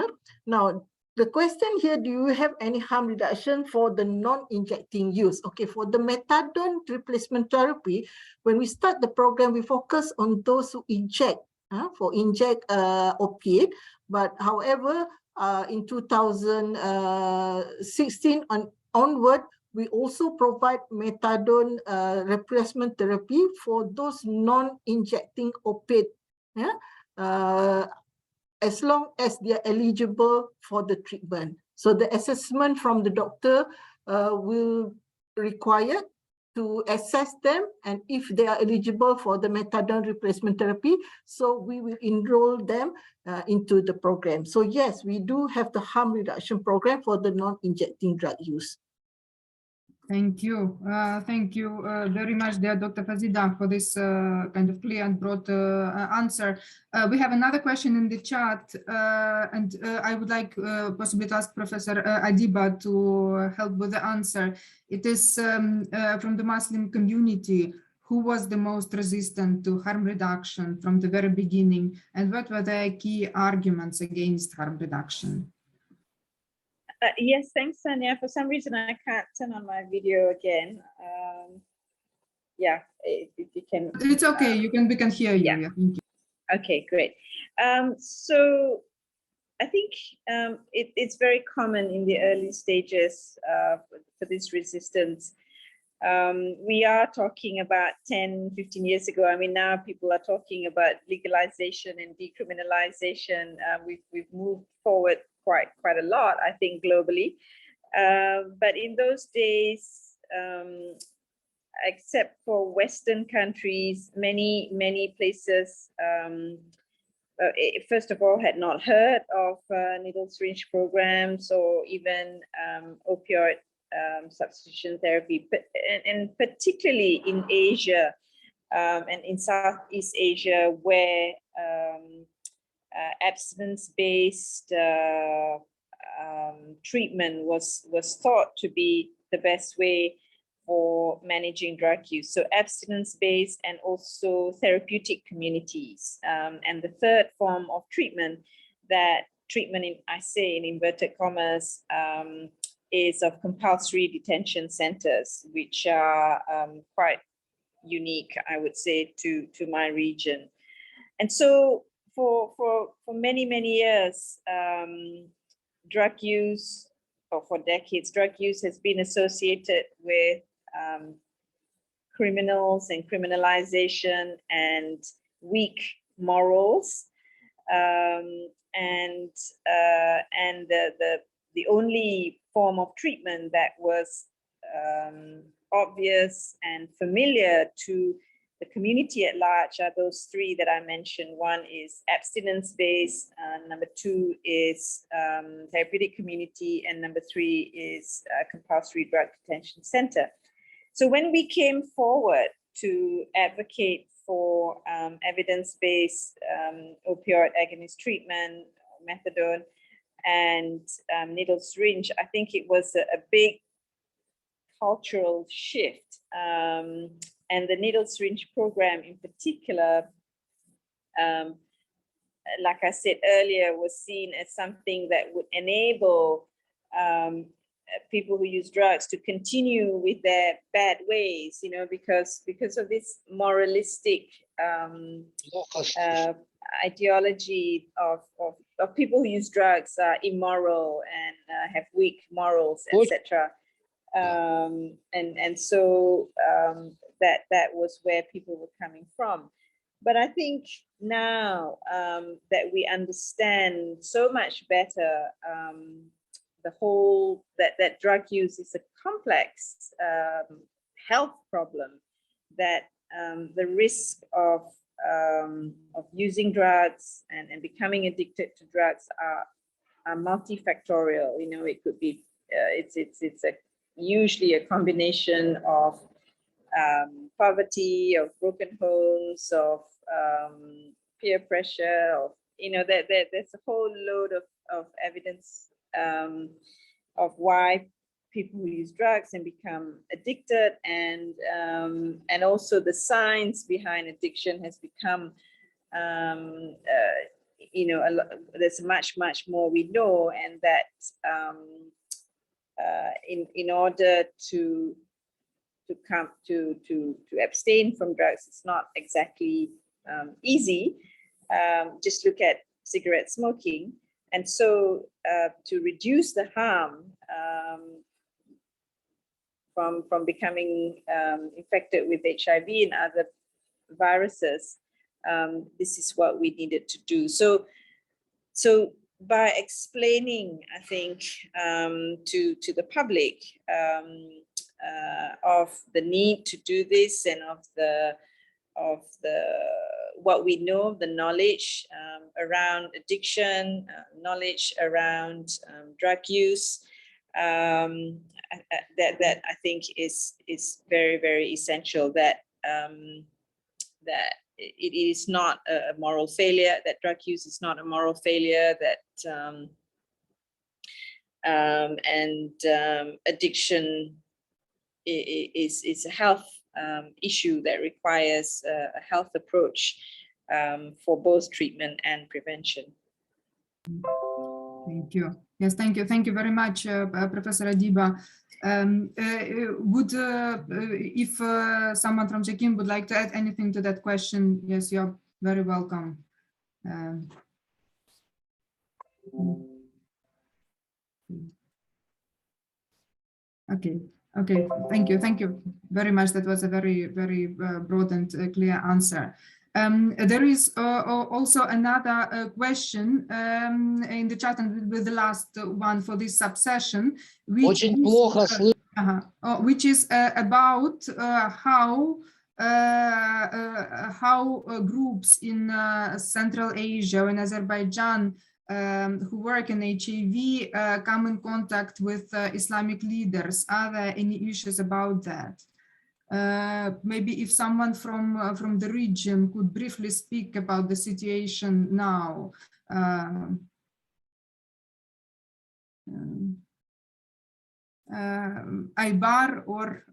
I: Now, the question here, do you have any harm reduction for the non-injecting use? Okay, for the methadone replacement therapy, when we start the program, we focus on those who inject, opiate. But however, in 2016 onward, we also provide methadone replacement therapy for those non-injecting opiate. As long as they are eligible for the treatment. So the assessment from the doctor will require to assess them, and if they are eligible for the methadone replacement therapy, so we will enroll them into the program. So yes, we do have the harm reduction program for the non-injecting drug use.
A: Thank you. Thank you very much, dear Dr. Fazida, for this kind of clear and broad answer. We have another question in the chat, and I would like possibly to ask Professor Adiba to help with the answer. It is from the Muslim community. Who was the most resistant to harm reduction from the very beginning, and what were their key arguments against harm reduction?
C: Yes, thanks, Tanya. For some reason, I can't turn on my video again. Yeah, if you can.
A: It's okay. We can hear you.
C: Yeah.
A: Yeah, thank you.
C: Okay, great. So I think it's very common in the early stages for this resistance. We are talking about 10, 15 years ago. I mean, now people are talking about legalization and decriminalization. We've moved forward quite a lot, I think, globally. But in those days, except for Western countries, many places, first of all, had not heard of needle syringe programs or even opioid substitution therapy, and particularly in Asia and in Southeast Asia, where abstinence-based treatment was thought to be the best way for managing drug use. So abstinence-based and also therapeutic communities. And the third form of treatment, I say in inverted commas, is of compulsory detention centers, which are quite unique, I would say, to my region. And so for many, many years, drug use, or for decades, drug use has been associated with criminals and criminalization and weak morals. And the only form of treatment that was obvious and familiar to the community at large are those three that I mentioned. One is abstinence-based, number two is therapeutic community, and number three is compulsory drug detention center. So when we came forward to advocate for evidence-based opioid agonist treatment, methadone, and needle syringe, I think it was a big cultural shift. And the needle syringe program in particular, like I said earlier, was seen as something that would enable people who use drugs to continue with their bad ways, you know, because of this moralistic ideology of people who use drugs are immoral and have weak morals, etc. And so that was where people were coming from. But I think now that we understand so much better the whole, that drug use is a complex health problem, that the risk of using drugs and becoming addicted to drugs are multifactorial. You know, it could be, it's usually a combination of poverty, of broken homes, of peer pressure, of, you know, there's a whole load of evidence of why people who use drugs and become addicted, and also the science behind addiction has become, you know, there's much more we know, and that in order to come to abstain from drugs, it's not exactly easy. Just look at cigarette smoking. And so to reduce the harm from becoming infected with HIV and other viruses, this is what we needed to do. So by explaining, I think, to the public of the need to do this, and of the what we know, the knowledge around addiction, knowledge around drug use, that I think is very, very essential. That that it is not a moral failure. That drug use is not a moral failure. That addiction is a health issue that requires a health approach for both treatment and prevention.
A: Thank you. Yes, thank you. Thank you very much, Professor Adiba. If someone from Jakim would like to add anything to that question, yes, you're very welcome. Okay. Okay, thank you very much. That was a very, very broad and clear answer. There is also another question in the chat, and with the last one for this subsession, which is about how groups in Central Asia, in Azerbaijan, who work in HIV come in contact with Islamic leaders. Are there any issues about that? Maybe if someone from the region could briefly speak about the situation now. Aybar or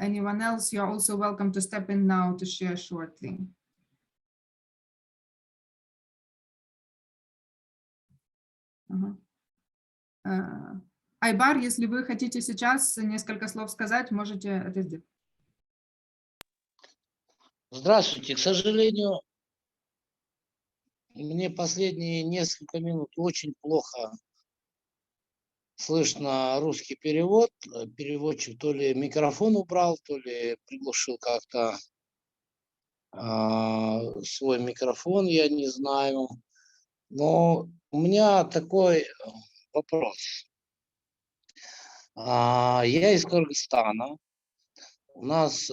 A: anyone else, you are also welcome to step in now to share shortly. Айбар, если вы хотите сейчас несколько слов сказать, можете это сделать.
J: Здравствуйте. К сожалению, мне последние несколько минут очень плохо слышно русский перевод. Переводчик то ли микрофон убрал, то ли приглушил как-то свой микрофон, я не знаю. Но у меня такой вопрос. Я из Кыргызстана. У нас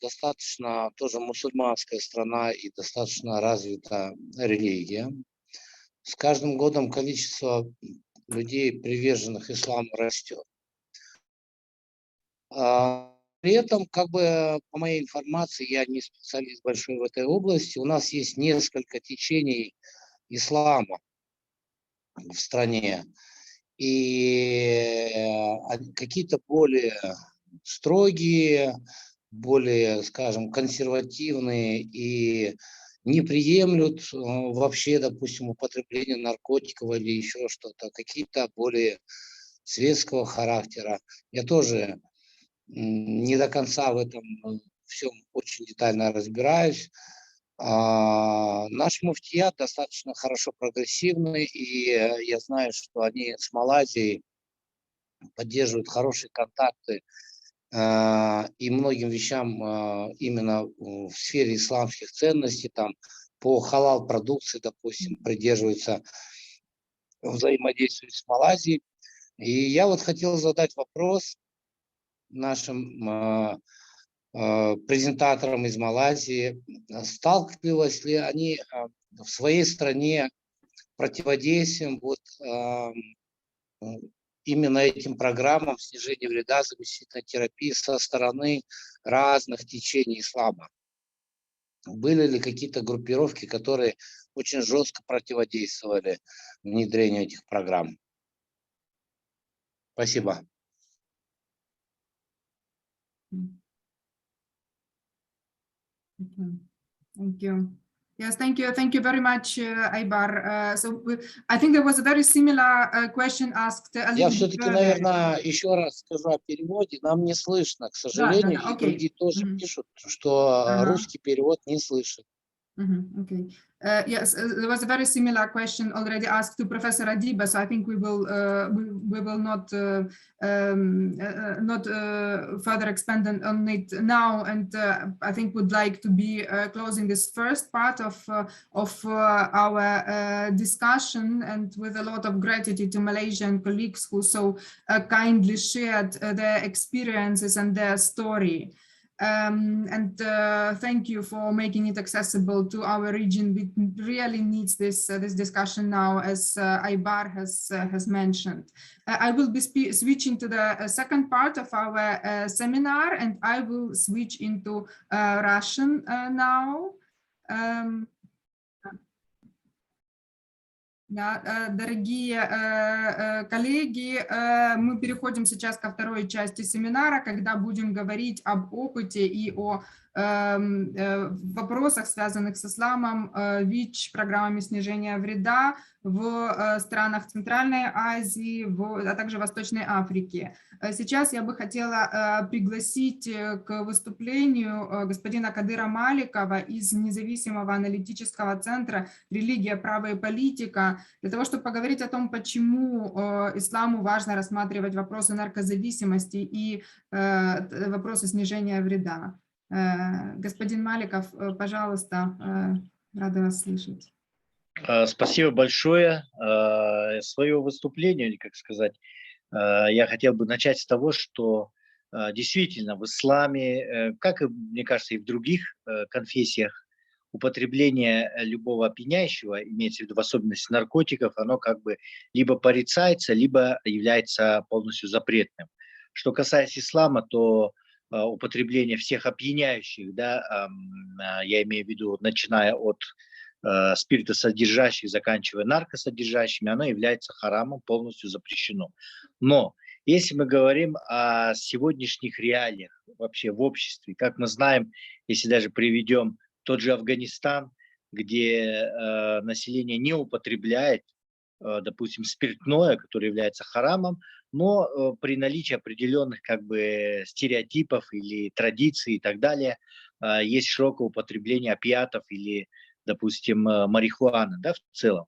J: достаточно тоже мусульманская страна и достаточно развита религия. С каждым годом количество людей, приверженных исламу, растет. При этом, как бы, по моей информации, я не специалист большой в этой области, у нас есть несколько течений ислама в стране. И какие-то более строгие, более, скажем, консервативные и не приемлют вообще, допустим, употребление наркотиков или еще что-то, какие-то более светского характера. Я тоже не до конца в этом всем очень детально разбираюсь. Наш муфтият достаточно хорошо прогрессивный, и я знаю, что они с Малайзией поддерживают хорошие контакты и многим вещам именно в сфере исламских ценностей, там по халал-продукции, допустим, придерживаются взаимодействия с Малайзией. И я вот хотел задать вопрос нашим презентаторам из Малайзии, сталкивались ли они в своей стране противодействием вот именно этим программам снижения вреда, заместительной терапии со стороны разных течений ислама? Были ли какие-то группировки, которые очень жестко противодействовали внедрению этих программ? Спасибо.
A: Thank you. Yes, thank you. Thank you very much, Aybar. I think there was a very similar question asked.
J: Я все-таки, наверное, еще раз скажу о переводе. Нам не слышно, к сожалению. И другие тоже пишут, что русский перевод не слышит.
A: Okay. Yes, there was a very similar question already asked to Professor Adiba, so I think we will not further expand on it now, and I think would like to be closing this first part of our discussion, and with a lot of gratitude to Malaysian colleagues who so kindly shared their experiences and their story. Thank you for making it accessible to our region. We really needs this discussion now, as Aybar has mentioned. I will be switching to the second part of our seminar, and I will switch into Russian now. Да, дорогие коллеги, мы переходим сейчас ко второй части семинара, когда будем говорить об опыте и о вопросах, связанных с исламом, ВИЧ, программами снижения вреда в странах Центральной Азии, а также Восточной Африки. Сейчас я бы хотела пригласить к выступлению господина Кадыра Маликова из независимого аналитического центра «Религия, право и политика», для того, чтобы поговорить о том, почему исламу важно рассматривать вопросы наркозависимости и вопросы снижения вреда. Господин Маликов, пожалуйста, рада вас слышать.
K: Спасибо большое. Свое выступление, или как сказать, я хотел бы начать с того, что действительно в исламе, как и, мне кажется, и в других конфессиях, употребление любого опьяняющего, имеется в виду в особенности наркотиков, оно как бы либо порицается, либо является полностью запретным. Что касается ислама, то употребление всех опьяняющих, да, я имею в виду, начиная от спиртосодержащих, заканчивая наркосодержащими, оно является харамом, полностью запрещено. Но Если мы говорим о сегодняшних реалиях вообще в обществе, как мы знаем, если даже приведем тот же Афганистан, где население не употребляет, допустим, спиртное, которое является харамом, но при наличии определенных как бы стереотипов или традиций и так далее, есть широкое употребление опиатов или, допустим, марихуаны, да, в целом.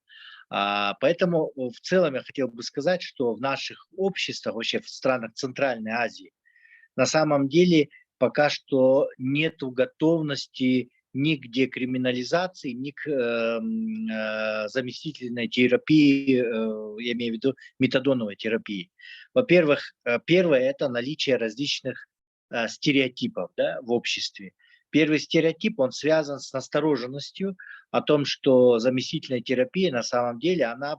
K: Поэтому в целом я хотел бы сказать, что в наших обществах, вообще в странах Центральной Азии, на самом деле пока что нет готовности ни к декриминализации, ни к заместительной терапии, я имею в виду метадоновой терапии. Во-первых, первое – это наличие различных стереотипов, да, в обществе. Первый стереотип, он связан с настороженностью о том, что заместительная терапия на самом деле, она,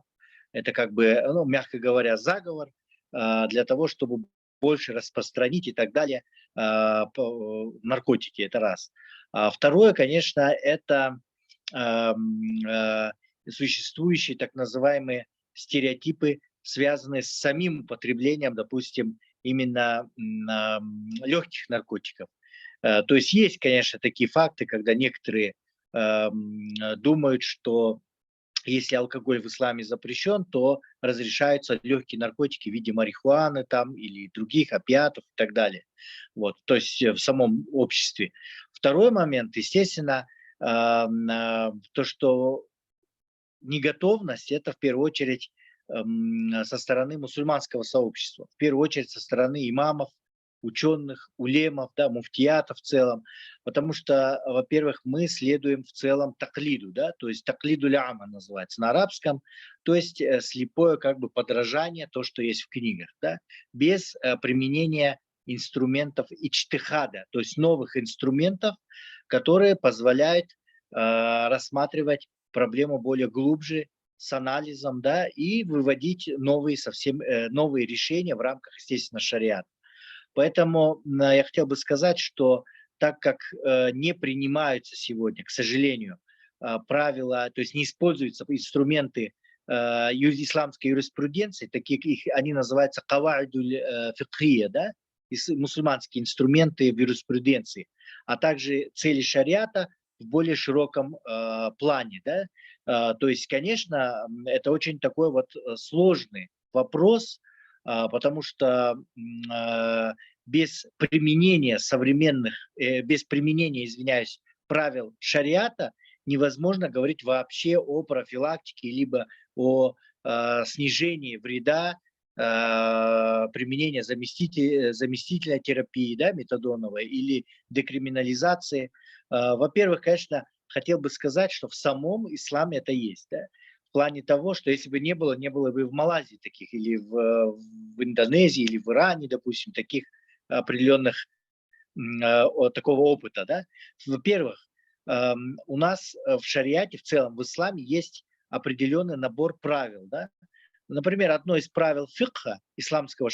K: это как бы, ну, мягко говоря, заговор для того, чтобы больше распространить и так далее наркотики, это раз. Второе, конечно, это существующие так называемые стереотипы, связанные с самим употреблением, допустим, именно легких наркотиков. То есть есть, конечно, такие факты, когда некоторые думают, что если алкоголь в исламе запрещен, то разрешаются легкие наркотики в виде марихуаны там, или других опиатов и так далее. Вот, то есть в самом обществе. Второй момент, естественно, то, что неготовность, это в первую очередь со стороны мусульманского сообщества, в первую очередь со стороны имамов, ученых, улемов, да, муфтиятов в целом, потому что, во-первых, мы следуем в целом таклиду, да, то есть таклиду ляма называется на арабском, то есть слепое как бы подражание, то, что есть в книгах, да, без применения инструментов ичтихада, то есть новых инструментов, которые позволяют рассматривать проблему более глубже, с анализом, да, и выводить новые, совсем новые решения в рамках, естественно, шариата. Поэтому я хотел бы сказать, что так как не принимаются сегодня, к сожалению, правила, то есть не используются инструменты исламской юриспруденции, такие они называются каваидуль фикхия, да, мусульманские инструменты в юриспруденции, а также цели шариата в более широком плане, да. То есть, конечно, это очень такой вот сложный вопрос, потому что без применения извиняюсь, правил шариата невозможно говорить вообще о профилактике либо о снижении вреда применения заместительной терапии, да, метадоновой или декриминализации. Во-первых, конечно, хотел бы сказать, что в самом исламе это есть, да? В плане того, что если бы не было бы в Малайзии таких, или в Индонезии, или в Иране, допустим, таких определенных такого опыта, да? Во-первых, у нас в шариате, в целом в исламе есть определенный набор правил, да? Например, одно из правил фикха исламского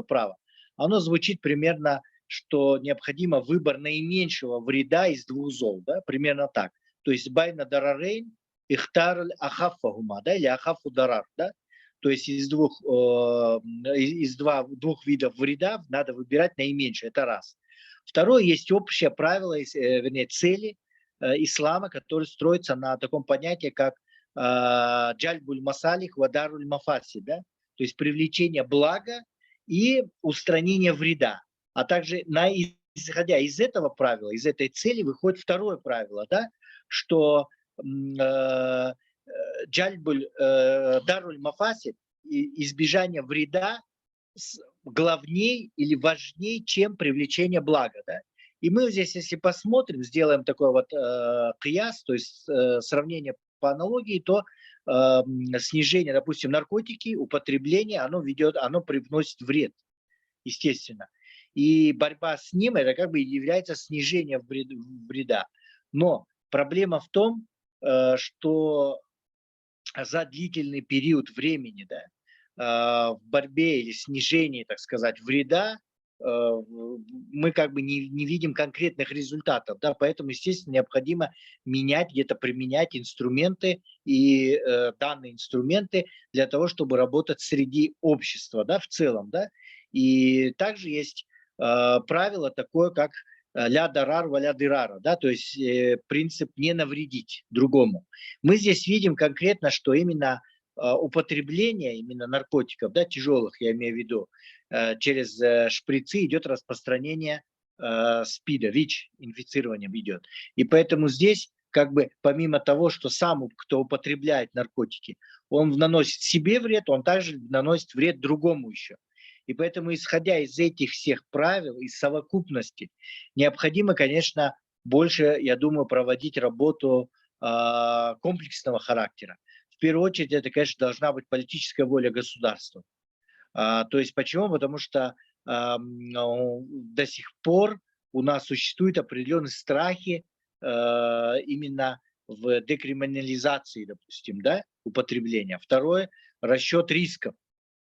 K: права, оно звучит примерно, что необходимо выбор наименьшего вреда из двух зол, да? Примерно так. То есть байна дарарейн ихтар ахаффахума, да, или ахафу дарар, да? То есть из двух видов вреда надо выбирать наименьшее, это раз. Второе, есть общее правило, вернее, цели ислама, которые строятся на таком понятии, как джальбуль масалих вадаруль мафаси, да? То есть привлечение блага и устранение вреда. А также исходя из этого правила, из этой цели выходит второе правило, да? Что джальбуль даруль мафаси, избежание вреда главней или важней, чем привлечение блага, да? И мы здесь, если посмотрим, сделаем такой вот кияс, то есть сравнение по аналогии, то снижение, допустим, наркотики, употребление, оно привносит вред, естественно. И борьба с ним, это как бы является снижением вреда. Но проблема в том, что за длительный период времени, да, в борьбе или снижении, так сказать, вреда мы как бы не видим конкретных результатов, да, поэтому, естественно, необходимо менять, где-то применять инструменты и данные инструменты для того, чтобы работать среди общества, да, в целом, да, и также есть правило такое, как ля дарар ва ля дирара, да, то есть принцип не навредить другому. Мы здесь видим конкретно, что именно употребление именно наркотиков, да, тяжелых, я имею в виду, через шприцы идет распространение СПИДа, ВИЧ, инфицированием идет. И поэтому здесь, как бы, помимо того, что сам, кто употребляет наркотики, он наносит себе вред, он также наносит вред другому еще. И поэтому, исходя из этих всех правил, из совокупности, необходимо, конечно, больше, я думаю, проводить работу комплексного характера. В первую очередь, это, конечно, должна быть политическая воля государства. То есть почему? Потому что до сих пор у нас существуют определенные страхи именно в декриминализации, допустим, да, употребления. Второе, расчет рисков.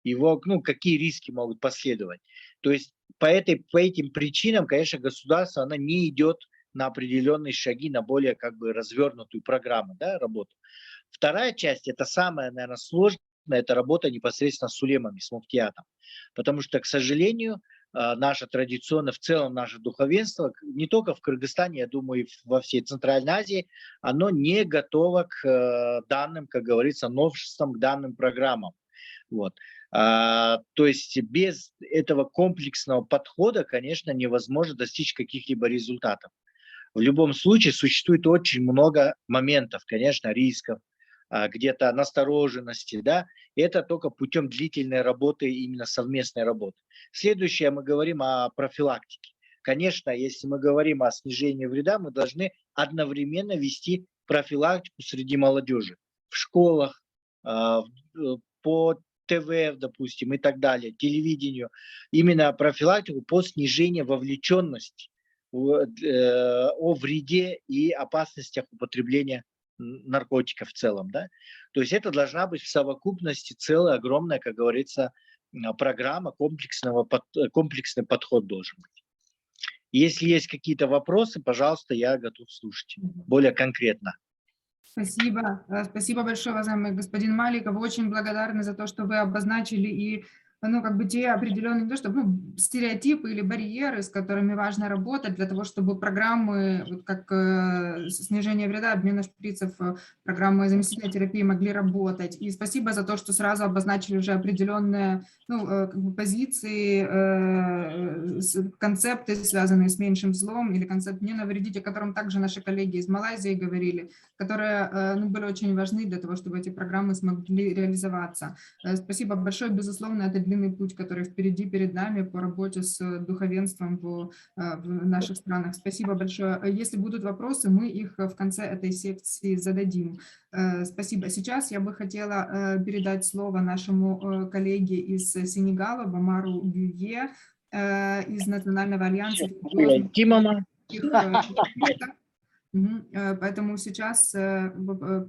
K: Его, ну, какие риски могут последовать. То есть по этим причинам, конечно, государство, оно не идет на определенные шаги, на более как бы развернутую программу, да, работу. Вторая часть, это самая, наверное, сложная, это работа непосредственно с улемами, с муфтиатом. Потому что, к сожалению, наше традиционное, в целом наше духовенство, не только в Кыргызстане, я думаю, и во всей Центральной Азии, оно не готово к данным, как говорится, новшествам, к данным программам. Вот. То есть без этого комплексного подхода, конечно, невозможно достичь каких-либо результатов. В любом случае существует очень много моментов, конечно, рисков, где-то настороженности, да, и это только путем длительной работы, именно совместной работы. Следующее, мы говорим о профилактике. Конечно, если мы говорим о снижении вреда, мы должны одновременно вести профилактику среди молодежи в школах, по ТВ, допустим, и так далее, телевидению, именно профилактику по снижению вовлеченности о вреде и опасностях употребления наркотиков в целом, да. То есть это должна быть в совокупности целая огромная, как говорится, программа, комплексный подход должен быть. Если есть какие-то вопросы, пожалуйста, я готов слушать более конкретно.
A: Спасибо. Спасибо большое, уважаемый господин Маликов. Очень благодарны за то, что вы обозначили и, ну, как бы те определенные, не то, что, ну, стереотипы или барьеры, с которыми важно работать для того, чтобы программы, вот как снижение вреда, обмена шприцев, программы заместительной терапии могли работать. И спасибо за то, что сразу обозначили уже определенные, ну, как бы позиции, концепты, связанные с меньшим злом, или концепт «не навредить», о котором также наши коллеги из Малайзии говорили, которые, ну, были очень важны для того, чтобы эти программы смогли реализоваться. Спасибо большое. Безусловно, это длинный путь, который впереди перед нами по работе с духовенством в наших странах. Спасибо большое. Если будут вопросы, мы их в конце этой секции зададим. Спасибо. Сейчас я бы хотела передать слово нашему коллеге из Сенегала, Бамару Гюе, из Национального альянса. Поэтому сейчас,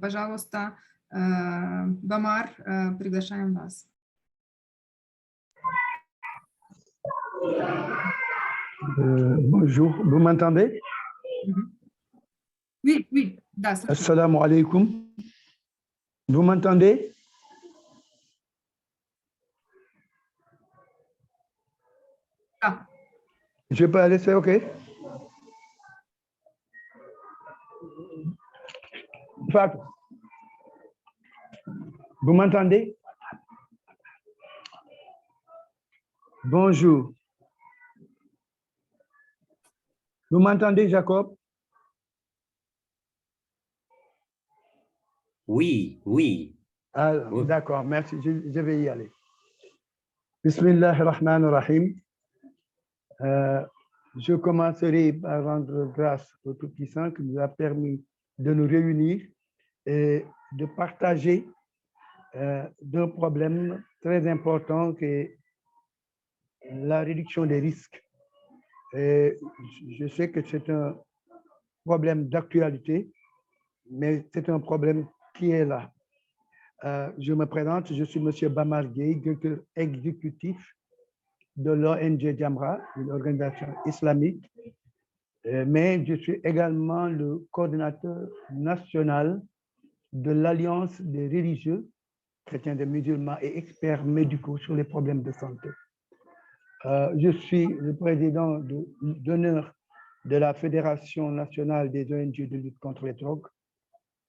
A: пожалуйста, Бамар, приглашаем вас.
E: Bonjour, vous m'entendez?
A: Oui, oui, да, слышу.
E: Assalamu alaikum. Vous m'entendez?
A: Да.
E: Je peux aller, c'est OK? Vous m'entendez? Bonjour. Vous m'entendez, Jacob?
H: Oui, oui.
E: Ah, d'accord, merci, je vais y aller. Bismillahirrahmanirrahim. Je commencerai par rendre grâce au Tout-Puissant qui nous a permis de nous réunir et de partager d'un problème très important qui est la réduction des risques. Et je sais que c'est un problème d'actualité, mais c'est un problème qui est là. Je me présente, je suis M. Bamar Gueye, directeur exécutif de l'ONG Jamra, une organisation islamique, mais je suis également le coordinateur national de l'Alliance des religieux, chrétiens et musulmans et experts médicaux sur les problèmes de santé. Je suis le président d'honneur de la Fédération nationale des ONG de lutte contre les drogues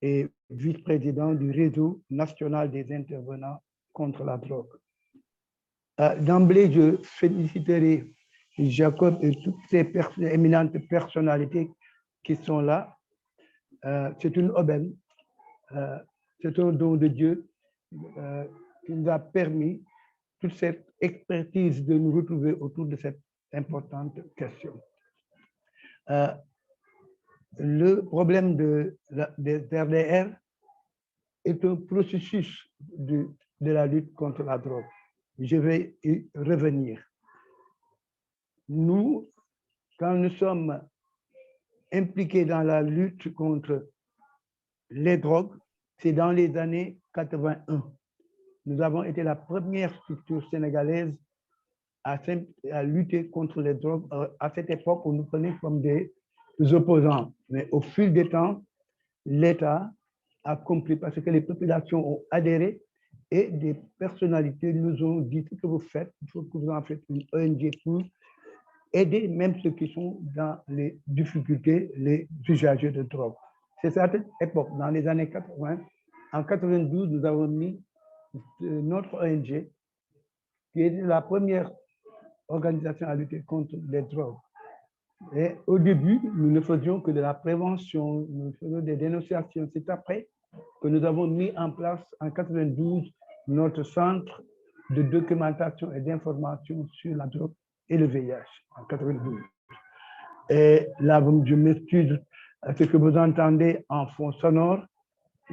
E: et vice-président du réseau national des intervenants contre la drogue. D'emblée, je féliciterai Jacob et toutes ces éminentes personnalités qui sont là. C'est une aubaine, c'est un don de Dieu qui nous a permis toute cette expertise de nous retrouver autour de cette importante question. Le problème des RDR est un processus de la lutte contre la drogue. Je vais y revenir. Nous, quand nous sommes impliqués dans la lutte contre les drogues, c'est dans les années 81. Nous avons été la première structure sénégalaise à lutter contre les drogues. À cette époque, on nous prenait comme des opposants. Mais au fil du temps, l'État a compris parce que les populations ont adhéré et des personnalités nous ont dit ce que vous faites, il faut que vous en faites une ONG pour aider même ceux qui sont dans les difficultés, les usagers de drogue. C'est à cette époque, dans les années 80, en 92, nous avons mis notre ONG, qui est la première organisation à lutter contre les drogues. Et au début, nous ne faisions que de la prévention, nous faisions des dénonciations. C'est après que nous avons mis en place en 92 notre centre de documentation et d'information sur la drogue et le VIH en 92. Et là, je m'excuse à ce que vous entendez en fond sonore.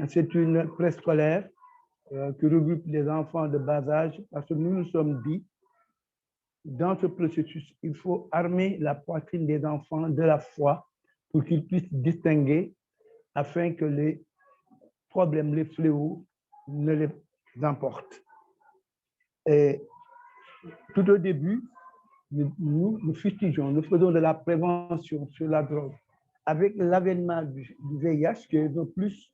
E: C'est une préscolaire qui regroupe les enfants de bas âge parce que nous nous sommes dit, dans ce processus, il faut armer la poitrine des enfants de la foi pour qu'ils puissent distinguer afin que les problèmes, les fléaux ne les emportent. Et tout au début, nous fustigeons, nous faisons de la prévention sur la drogue. Avec l'avènement du VIH, qui est de plus,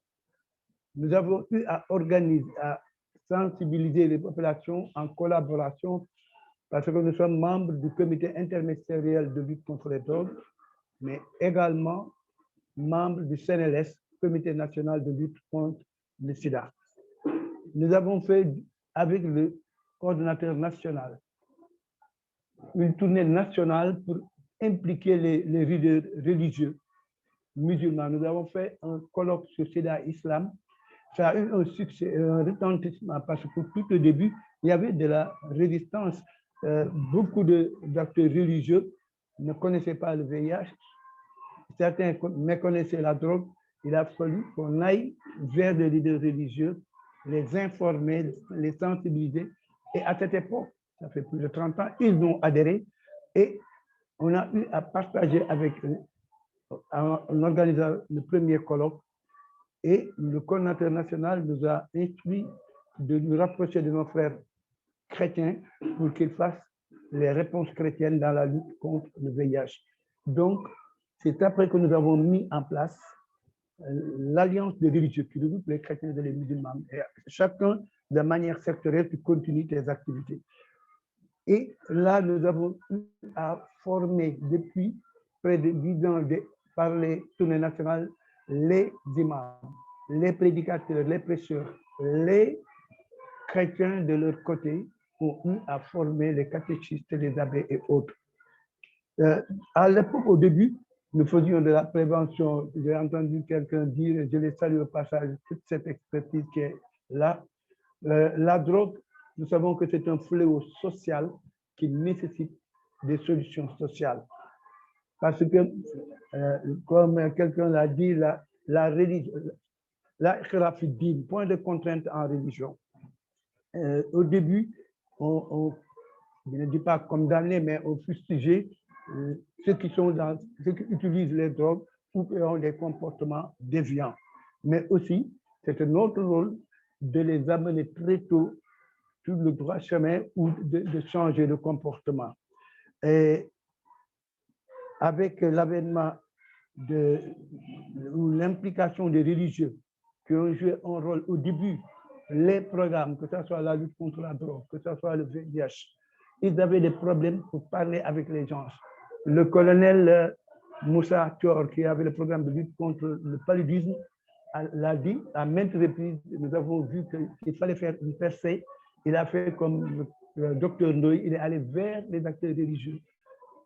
E: nous avons eu à organiser, à sensibiliser les populations en collaboration parce que nous sommes membres du comité interministériel de lutte contre les drogues, mais également membres du CNLS, comité national de lutte contre le sida. Nous avons fait avec le coordonnateur national une tournée nationale pour impliquer les leaders religieux musulmans. Nous avons fait un colloque sur sida islam. Ça a eu un succès, un retentissement parce que tout au début, il y avait de la résistance. Beaucoup d'acteurs religieux ne connaissaient pas le VIH. Certains méconnaissaient la drogue. Il a fallu qu'on aille vers les leaders religieux, les informer, les sensibiliser. Et à cette époque, ça fait plus de 30 ans, ils ont adhéré et on a eu à partager avec eux en organisant le premier colloque. Et le coordinateur national nous a instruit de nous rapprocher de nos frères chrétiens pour qu'ils fassent les réponses chrétiennes dans la lutte contre le VIH. Donc, c'est après que nous avons mis en place l'Alliance des religieux qui regroupe les chrétiens et les musulmans. Et chacun, de manière sectorielle, qui continue des activités. Et là, nous avons eu à former depuis près de 10 ans par les tournées nationales les imams, les prédicateurs, les prêcheurs, les chrétiens de leur côté ont eu à former les catéchistes, les abbés et autres. À l'époque, au début, nous faisions de la prévention. J'ai entendu quelqu'un dire, je les salue au passage, toute cette expertise qui est là. La drogue, nous savons que c'est un fléau social qui nécessite des solutions sociales. Parce que, comme quelqu'un l'a dit, la religion, la point de contrainte en religion. Au début, on je ne dis pas condamner, mais on fustigeait ceux qui utilisent les drogues ou qui ont des comportements déviants. Mais aussi, c'est notre rôle de les amener très tôt tout le droit chemin ou de changer de comportement. Et avec l'avènement ou l'implication des religieux qui ont joué un rôle au début, les programmes, que ce soit la lutte contre la drogue, que ce soit le VIH, ils avaient des problèmes pour parler avec les gens. Le colonel Moussa Thior, qui avait le programme de lutte contre le paludisme, l'a dit à maintes reprises. Nous avons vu qu'il fallait faire une percée. Il a fait comme le docteur Ndoye, il est allé vers les acteurs religieux,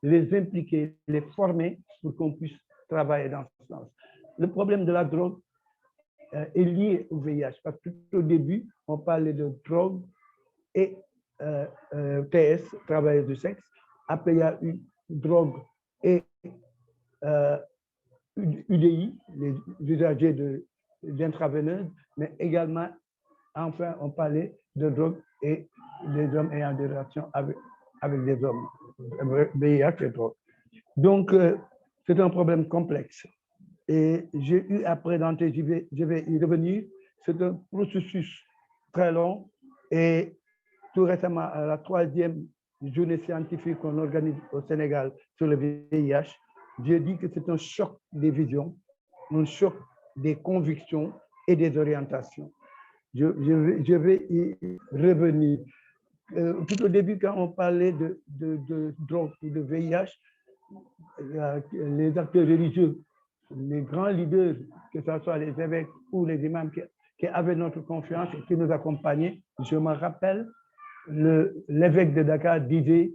E: les impliquer, les former pour qu'on puisse travailler dans ce sens. Le problème de la drogue est lié au VIH, parce que tout au début, on parlait de drogue et TS, travailleurs du sexe. Après, il y a eu drogue et UDI, les usagers d'intraveineuses, mais également, enfin, on parlait de drogue et des hommes ayant des relations avec des hommes, VIH et drogue. Donc, c'est un problème complexe. Et j'ai eu à présenter, je vais y revenir, c'est un processus très long. Et tout récemment, à la 3e journée scientifique qu'on organise au Sénégal sur le VIH, j'ai dit que c'est un choc des visions, un choc des convictions et des orientations. Je vais y revenir. Tout au début, quand on parlait de drogue ou de VIH, les acteurs religieux, les grands leaders, que ce soit les évêques ou les imams qui avaient notre confiance et qui nous accompagnaient, je me rappelle, l'évêque de Dakar disait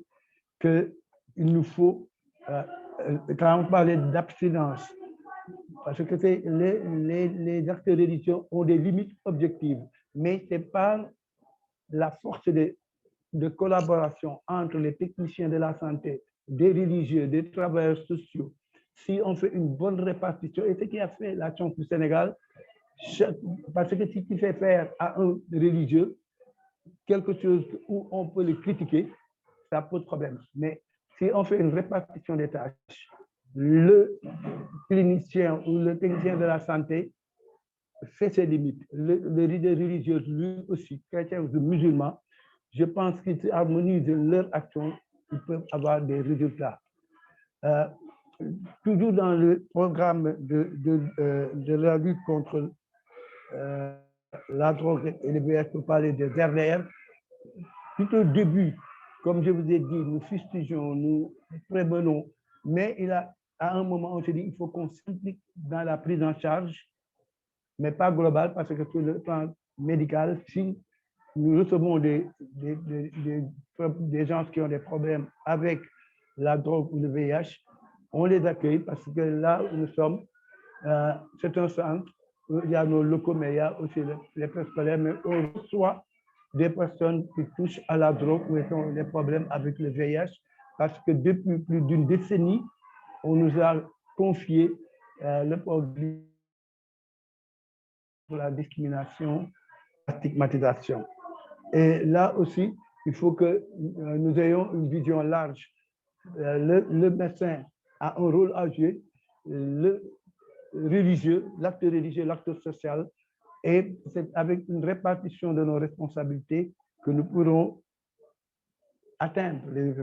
E: qu'il nous faut, quand on parlait d'abstinence, parce que les acteurs religieux ont des limites objectives, mais c'est par la force de collaboration entre les techniciens de la santé, des religieux, des travailleurs sociaux. Si on fait une bonne répartition, et ce qui a fait la chance du Sénégal, parce que si tu fais faire à un religieux quelque chose où on peut le critiquer, ça pose problème. Mais si on fait une répartition des tâches, le clinicien ou le technicien de la santé fait ses limites. Le leader religieux, lui aussi, chrétien ou musulman, je pense qu'ils harmonisent leur action, ils peuvent avoir des résultats. Toujours dans le programme de la lutte contre la drogue et le VIH, pour parler des RDR, tout au début, comme je vous ai dit, nous fustigeons, nous prévenons, mais à un moment, on se dit qu'il faut qu'on s'implique dans la prise en charge, mais pas globale, parce que sur le plan médical, si nous recevons des gens qui ont des problèmes avec la drogue ou le VIH, on les accueille parce que là où nous sommes, c'est un centre où il y a nos locaux, mais il y a aussi les préscolaires, mais on reçoit des personnes qui touchent à la drogue ou qui ont des problèmes avec le VIH, parce que depuis plus d'une décennie, on nous a confié le problème pour la discrimination, la stigmatisation. Et là aussi, il faut que nous ayons une vision large. Le médecin a un rôle à jouer, le religieux, l'acteur religieux, l'acteur social, et c'est avec une répartition de nos responsabilités que nous pourrons atteindre les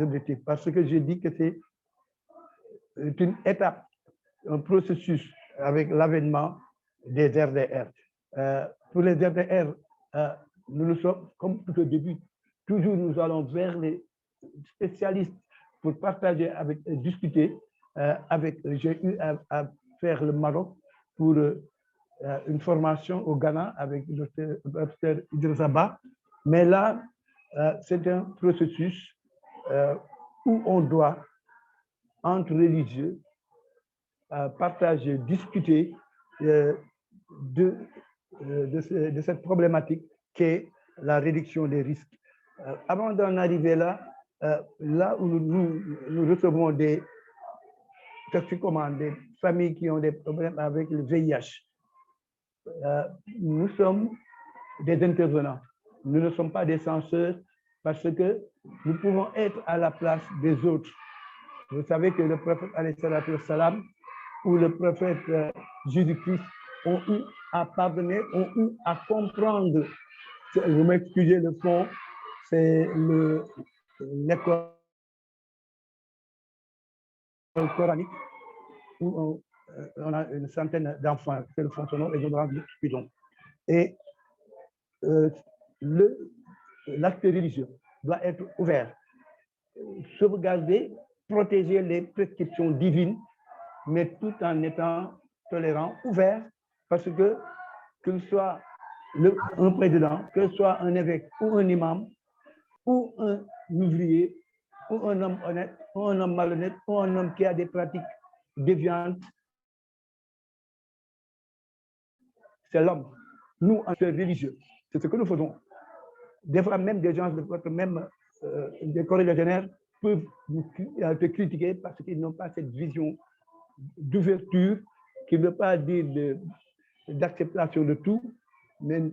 E: objectifs. Parce que je dis que c'est une étape, un processus avec l'avènement des RDR. Pour les RDR, nous sommes comme tout au début. Toujours nous allons vers les spécialistes pour partager, discuter. J'ai eu à faire le Maroc pour une formation au Ghana avec le docteur Idrissa. Mais là, c'est un processus où on doit, entre religieux, partager, discuter de cette problématique qu'est la réduction des risques. Avant d'en arriver là, là où nous recevons des toxicomanes, des familles qui ont des problèmes avec le VIH, nous sommes des intervenants. Nous ne sommes pas des censeurs parce que nous pouvons être à la place des autres. Vous savez que le prophète alayhi salatu wassalam ou le prophète Jésus-Christ ont eu à pardonner, ont eu à comprendre vous m'excusez, le fond, c'est l'école coranique où on a une centaine d'enfants, c'est le fonctionnement et de et l'acte religieux doit être ouvert, sauvegarder, protéger les prescriptions divines, mais tout en étant tolérant, ouvert, parce que ce soit un président, que ce soit un évêque ou un imam, ou un ouvrier, ou un homme honnête, ou un homme malhonnête, ou un homme qui a des pratiques déviantes, c'est l'homme. Nous, en tant que religieux, c'est ce que nous faisons. Des fois, même des gens de votre même des corréligionnaires peuvent te critiquer parce qu'ils n'ont pas cette vision d'ouverture, qui ne veut pas dire d'acceptation de tout, mais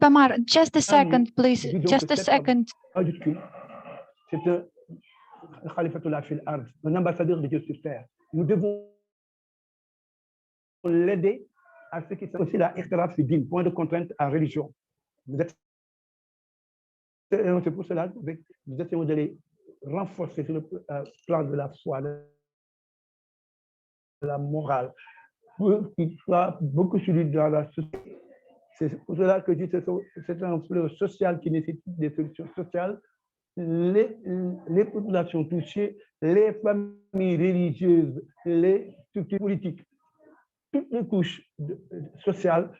D: Bamar, just a second, please. Just a second.
E: C'est un khalifatullah fil ard, un ambassadeur de Dieu sur terre. Nous devons l'aider à ce qui est aussi la ihtiraf fi din, point de contrainte en religion. C'est pour cela que nous essayons de les renforcer sur le plan de la foi, de la morale, pour qu'ils soient beaucoup suivis dans la société. C'est pour cela que je dis que c'est un fleuve social qui nécessite des solutions sociales. Les populations touchées, les familles religieuses, les structures politiques, toutes les couches sociales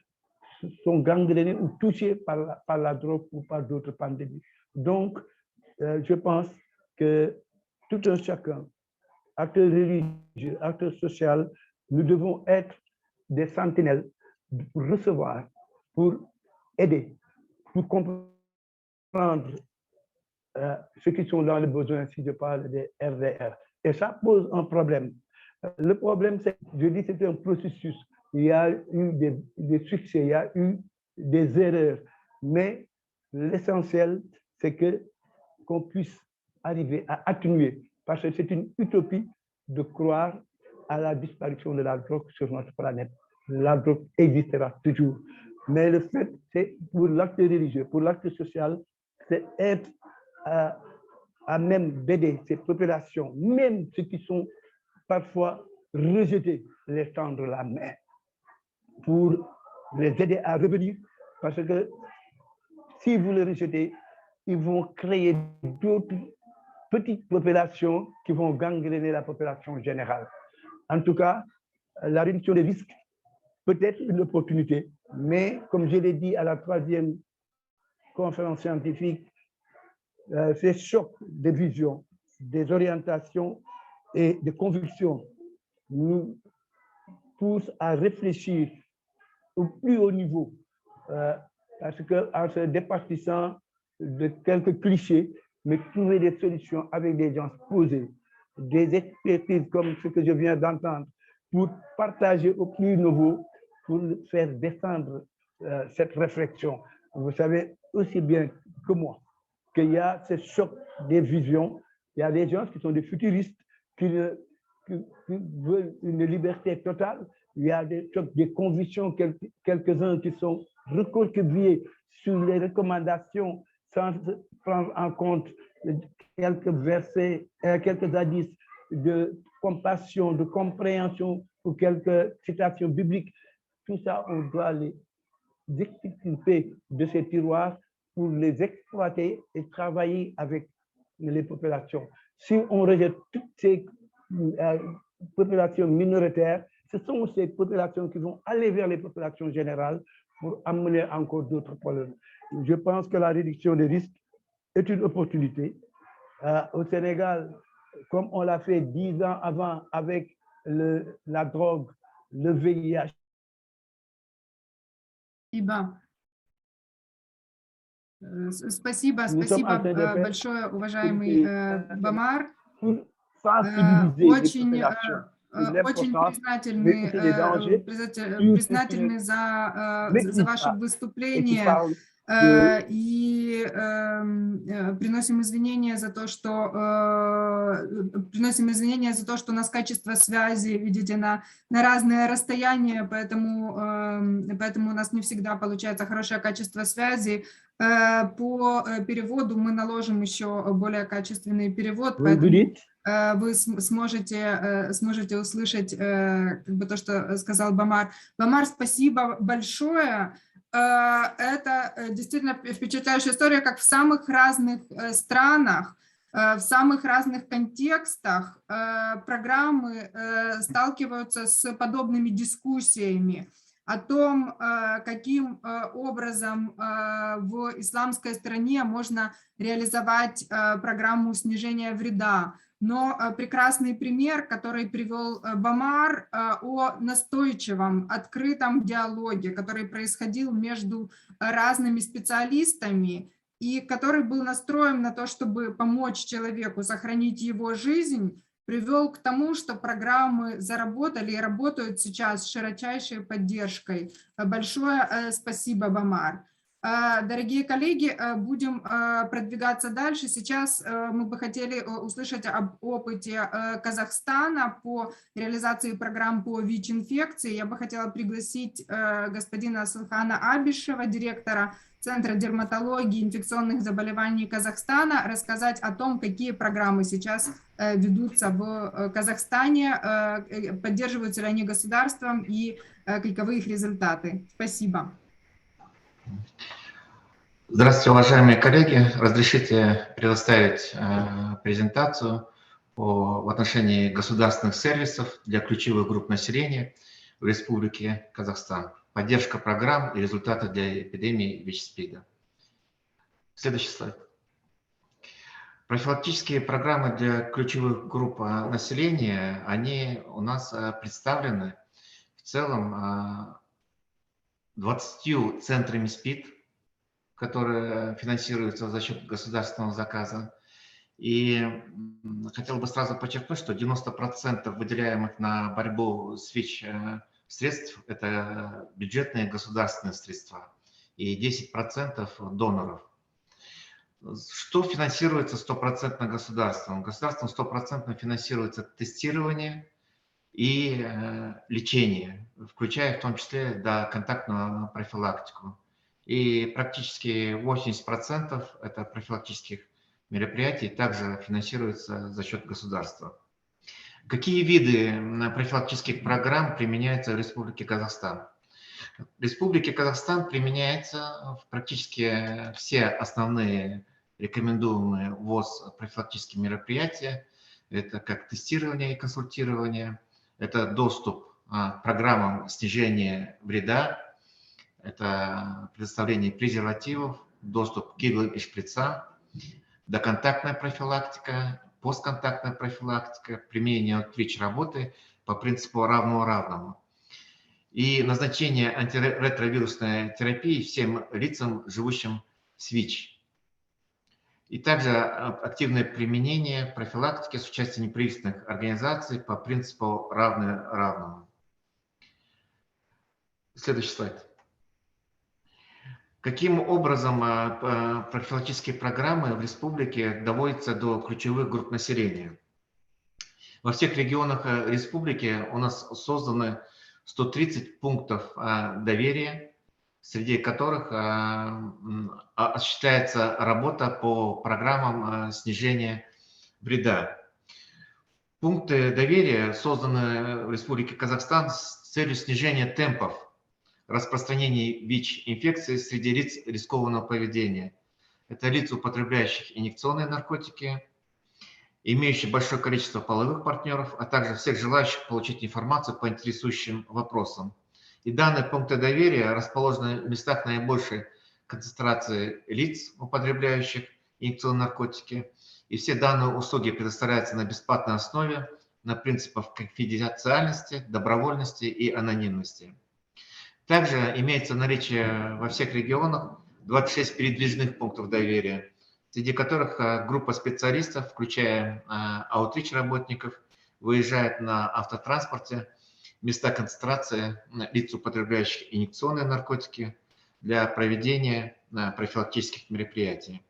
E: sont gangrénées ou touchées par la drogue ou par d'autres pandémies. Donc, je pense que tout un chacun, acteur religieux, acteur social, nous devons être des sentinelles pour recevoir, pour aider, pour comprendre ceux qui sont dans les besoins, si je parle des RDR. Et ça pose un problème. Le problème, c'est, je dis, c'est un processus. Il y a eu des succès, il y a eu des erreurs, mais l'essentiel, c'est qu'on puisse arriver à atténuer, parce que c'est une utopie de croire à la disparition de la drogue sur notre planète. La drogue existera toujours. Mais le fait, c'est pour l'acte religieux, pour l'acte social, c'est être à même d'aider ces populations, même ceux qui sont parfois rejetés, les tendre la main pour les aider à revenir, parce que si vous les rejetez, ils vont créer d'autres petites populations qui vont gangréner la population générale. En tout cas, la réduction des risques peut être une opportunité, mais comme je l'ai dit à la 3e conférence scientifique, ces chocs de vision, des orientations et des convictions nous poussent à réfléchir au plus haut niveau, parce qu'en se départissant de quelques clichés, mais trouver des solutions avec des gens posés, des expertises comme ce que je viens d'entendre, pour partager au plus nouveau, pour faire descendre cette réflexion. Vous savez aussi bien que moi qu'il y a ce choc des visions. Il y a des gens qui sont des futuristes, qui veulent une liberté totale. Il y a des convictions, quelques-uns qui sont recroquevillés sur les recommandations sans prendre en compte quelques versets, quelques hadiths de compassion, de compréhension ou quelques citations bibliques. Tout ça, on doit les extirper de ces tiroirs pour les exploiter et travailler avec les populations. Si on rejette toutes ces populations minoritaires, ce sont ces populations qui vont aller vers les populations générales pour amener encore d'autres problèmes. Je pense que la réduction des risques est une opportunité. Au Sénégal, comme on l'a fait 10 ans avant avec la drogue, le VIH.
A: Спасибо большое, уважаемый Бамар. Очень признательны за ваше выступление. И приносим извинения за то, что у нас качество связи, видите, на разные расстояния, поэтому у нас не всегда получается хорошее качество связи. По переводу мы наложим еще более качественный перевод, поэтому вы сможете услышать как бы то, что сказал Бамар. Бамар, спасибо большое. Это действительно впечатляющая история, как в самых разных странах, в самых разных контекстах программы сталкиваются с подобными дискуссиями о том, каким образом в исламской стране можно реализовать программу снижения вреда. Но прекрасный пример, который привел Бамар, о настойчивом, открытом диалоге, который происходил между разными специалистами и который был настроен на то, чтобы помочь человеку сохранить его жизнь, привел к тому, что программы заработали и работают сейчас с широчайшей поддержкой. Большое спасибо, Бамар. Дорогие коллеги, будем продвигаться дальше. Сейчас мы бы хотели услышать об опыте Казахстана по реализации программ по ВИЧ-инфекции. Я бы хотела пригласить господина Асылхана Абишева, директора Центра дерматологии и инфекционных заболеваний Казахстана, рассказать о том, какие программы сейчас ведутся в Казахстане, поддерживаются ли они государством и каковы их результаты. Спасибо.
L: Здравствуйте, уважаемые коллеги. Разрешите предоставить презентацию в отношении государственных сервисов для ключевых групп населения в Республике Казахстан. Поддержка программ и результаты для эпидемии ВИЧ-СПИДа. Следующий слайд. Профилактические программы для ключевых групп населения, они у нас представлены в целом 20 центрами СПИД, которые финансируются за счет государственного заказа. И хотел бы сразу подчеркнуть, что 90% выделяемых на борьбу с ВИЧ средств – это бюджетные государственные средства, и 10% доноров. Что финансируется 100% государством? Государством 100% финансируется тестирование и лечение, включая в том числе контактную профилактику. И практически 80% это профилактических мероприятий также финансируется за счет государства. Какие виды профилактических программ применяются в Республике Казахстан? В Республике Казахстан применяются практически все основные рекомендуемые ВОЗ профилактические мероприятия. Это как тестирование и консультирование, это доступ к программам снижения вреда, это предоставление презервативов, доступ к иглам и шприцам, доконтактная профилактика, постконтактная профилактика, применение ВИЧ-работы по принципу равного равному. И назначение антиретровирусной терапии всем лицам, живущим с ВИЧ. И также активное применение профилактики с участием неправительственных организаций по принципу равный равному. Следующий слайд. Каким образом профилактические программы в республике доводятся до ключевых групп населения? Во всех регионах республики у нас созданы 130 пунктов доверия, среди которых осуществляется работа по программам снижения вреда. Пункты доверия созданы в Республике Казахстан с целью снижения темпов распространения ВИЧ-инфекции среди лиц рискованного поведения. Это лица, употребляющих инъекционные наркотики, имеющие большое количество половых партнеров, а также всех желающих получить информацию по интересующим вопросам. И данные пункты доверия расположены в местах наибольшей концентрации лиц, употребляющих инъекционные наркотики. И все данные услуги предоставляются на бесплатной основе, на принципах конфиденциальности, добровольности и анонимности. Также имеется наличие во всех регионах 26 передвижных пунктов доверия, среди которых группа специалистов, включая аутрич-работников, выезжает на автотранспорте в места концентрации лиц, употребляющих инъекционные наркотики, для проведения профилактических мероприятий.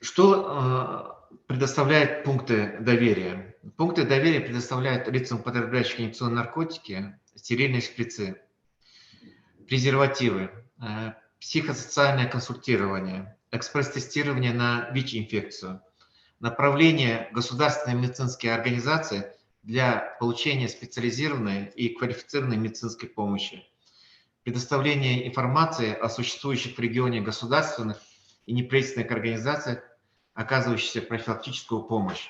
L: Что предоставляют пункты доверия? Пункты доверия предоставляют лицам, употребляющим инъекционные наркотики, стерильные шприцы, презервативы, психосоциальное консультирование, экспресс-тестирование на ВИЧ-инфекцию, направление в государственные медицинские организации для получения специализированной и квалифицированной медицинской помощи, предоставление информации о существующих в регионе государственных и неправительственных организациях, оказывающихся профилактическую помощь.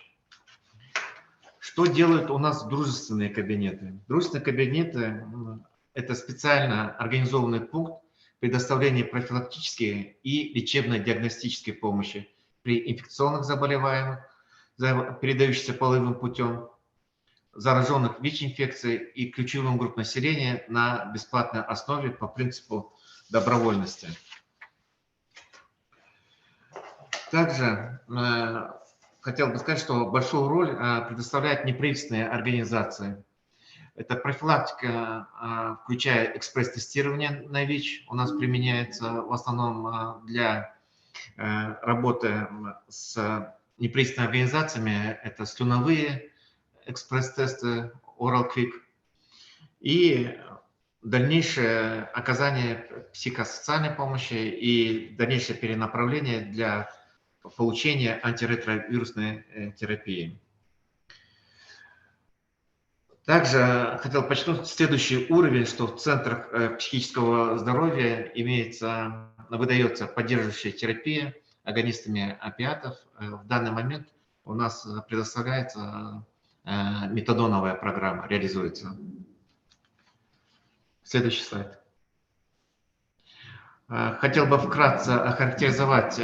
L: Что делают у нас дружественные кабинеты? Дружественные кабинеты – это специально организованный пункт предоставления профилактической и лечебно-диагностической помощи при инфекционных заболеваниях, передающихся половым путем, зараженных ВИЧ-инфекцией и ключевым групп населения на бесплатной основе по принципу добровольности. Также хотел бы сказать, что большую роль предоставляют неправительственные организации. Это профилактика, включая экспресс-тестирование на ВИЧ, у нас применяется в основном для работы с неправительственными организациями. Это слюновые экспресс-тесты, Oral Quick, и дальнейшее оказание психосоциальной помощи и дальнейшее перенаправление для получения антиретровирусной терапии. Также хотел подчеркнуть следующий уровень, что в центрах психического здоровья выдается поддерживающая терапия агонистами опиатов. В данный момент у нас предоставляется метадоновая программа, реализуется. Следующий слайд. Хотел бы вкратце охарактеризовать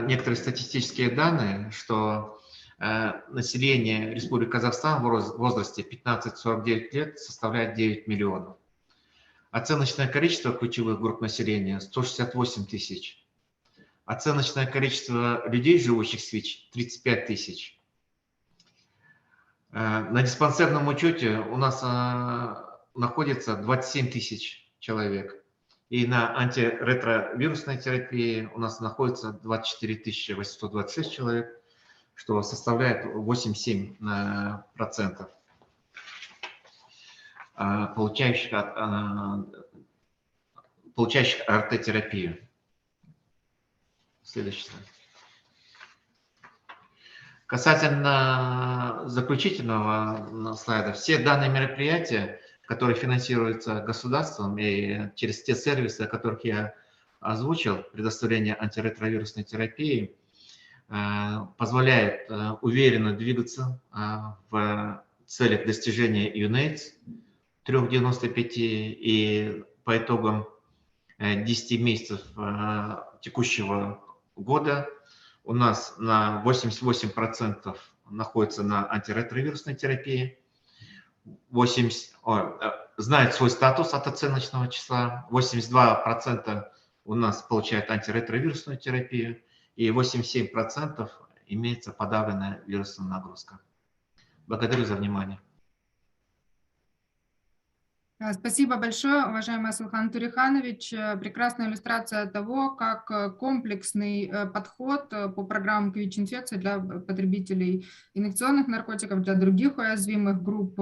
L: некоторые статистические данные, что население Республики Казахстан в возрасте 15-49 лет составляет 9 миллионов. Оценочное количество ключевых групп населения – 168 тысяч. Оценочное количество людей, живущих с ВИЧ – 35 тысяч. На диспансерном учете у нас находится 27 тысяч человек. И на антиретровирусной терапии у нас находится 24 826 человек, что составляет 8,7% получающих РТ-терапию. Следующий слайд. Касательно заключительного слайда, все данные мероприятия, которые финансируются государством и через те сервисы, о которых я озвучил, предоставление антиретровирусной терапии, позволяет уверенно двигаться в целях достижения UNAIDS 3,95 и по итогам 10 месяцев текущего года у нас на 88% находится на антиретровирусной терапии, знает свой статус от оценочного числа, 82% у нас получают антиретровирусную терапию, и 87% имеется подавленная вирусная нагрузка. Благодарю за внимание.
A: Спасибо большое, уважаемый Асылхан Туриханович. Прекрасная иллюстрация того, как комплексный подход по программам ВИЧ-инфекции для потребителей инъекционных наркотиков, для других уязвимых групп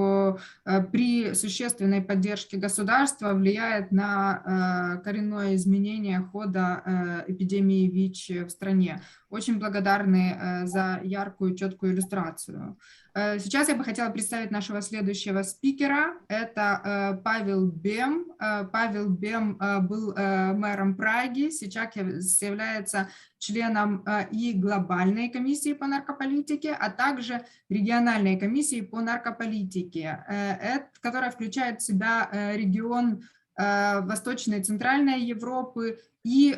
A: при существенной поддержке государства влияет на коренное изменение хода эпидемии ВИЧ в стране. Очень благодарны за яркую, четкую иллюстрацию. Сейчас я бы хотела представить нашего следующего спикера. Это Павел Бем. Павел Бем был мэром Праги, сейчас является членом и глобальной комиссии по наркополитике, а также региональной комиссии по наркополитике, которая включает в себя регион Восточной и Центральной Европы и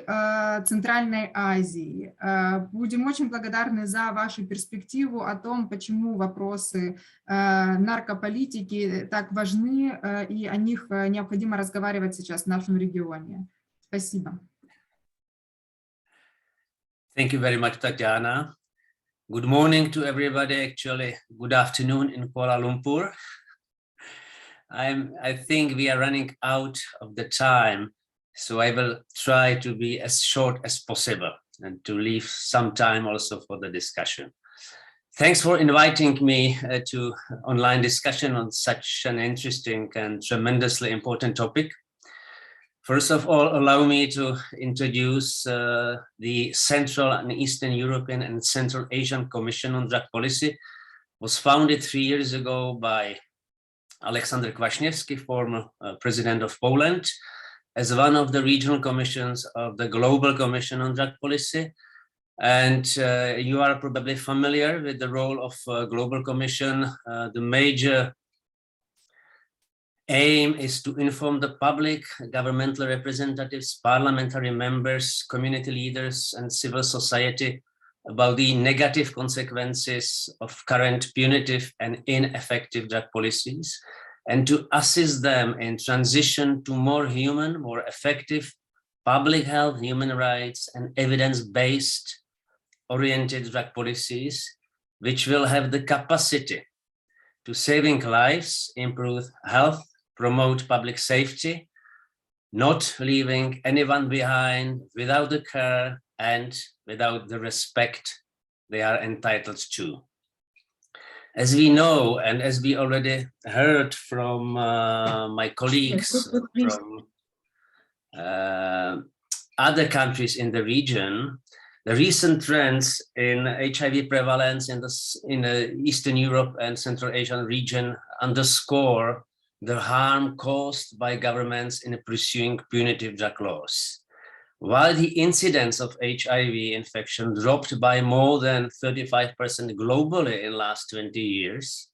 A: Центральной Азии. Будем очень благодарны за вашу перспективу о том, почему вопросы наркополитики так важны, и о них необходимо разговаривать сейчас в нашем регионе. Спасибо.
M: Thank you very much, Tatiana. Good morning to everybody, actually. Good afternoon in Kuala Lumpur. I think we are running out of the time So I will try to be as short as possible and to leave some time also for the discussion. Thanks for inviting me to online discussion on such an interesting and tremendously important topic. First of all, allow me to introduce the Central and Eastern European and Central Asian Commission on Drug Policy. It was founded 3 years ago by Aleksander Kwaśniewski, former president of Poland, as one of the regional commissions of the Global Commission on Drug Policy. And you are probably familiar with the role of Global Commission. The major aim is to inform the public, governmental representatives, parliamentary members, community leaders, and civil society about the negative consequences of current punitive and ineffective drug policies, and to assist them in transition to more human, more effective public health, human rights, and evidence-based oriented drug policies, which will have the capacity to saving lives, improve health, promote public safety, not leaving anyone behind without the care and without the respect they are entitled to. As we know, and as we already heard from my colleagues from other countries in the region, the recent trends in HIV prevalence in the Eastern Europe and Central Asian region underscore the harm caused by governments in pursuing punitive drug laws. While the incidence of HIV infection dropped by more than 35% globally in the last 20 years,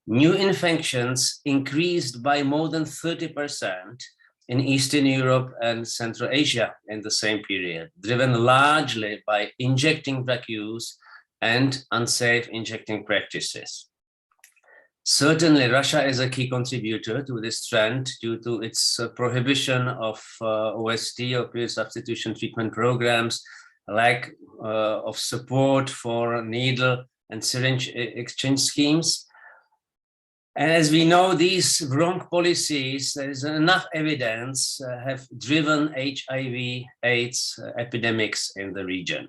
M: new infections increased by more than 30% in Eastern Europe and Central Asia in the same period, driven largely by injecting drug use and unsafe injecting practices. Certainly, Russia is a key contributor to this trend due to its prohibition of OST, opioid substitution treatment programs, lack of support for needle and syringe exchange schemes. And as we know, these wrong policies, there is enough evidence, have driven HIV AIDS epidemics in the region.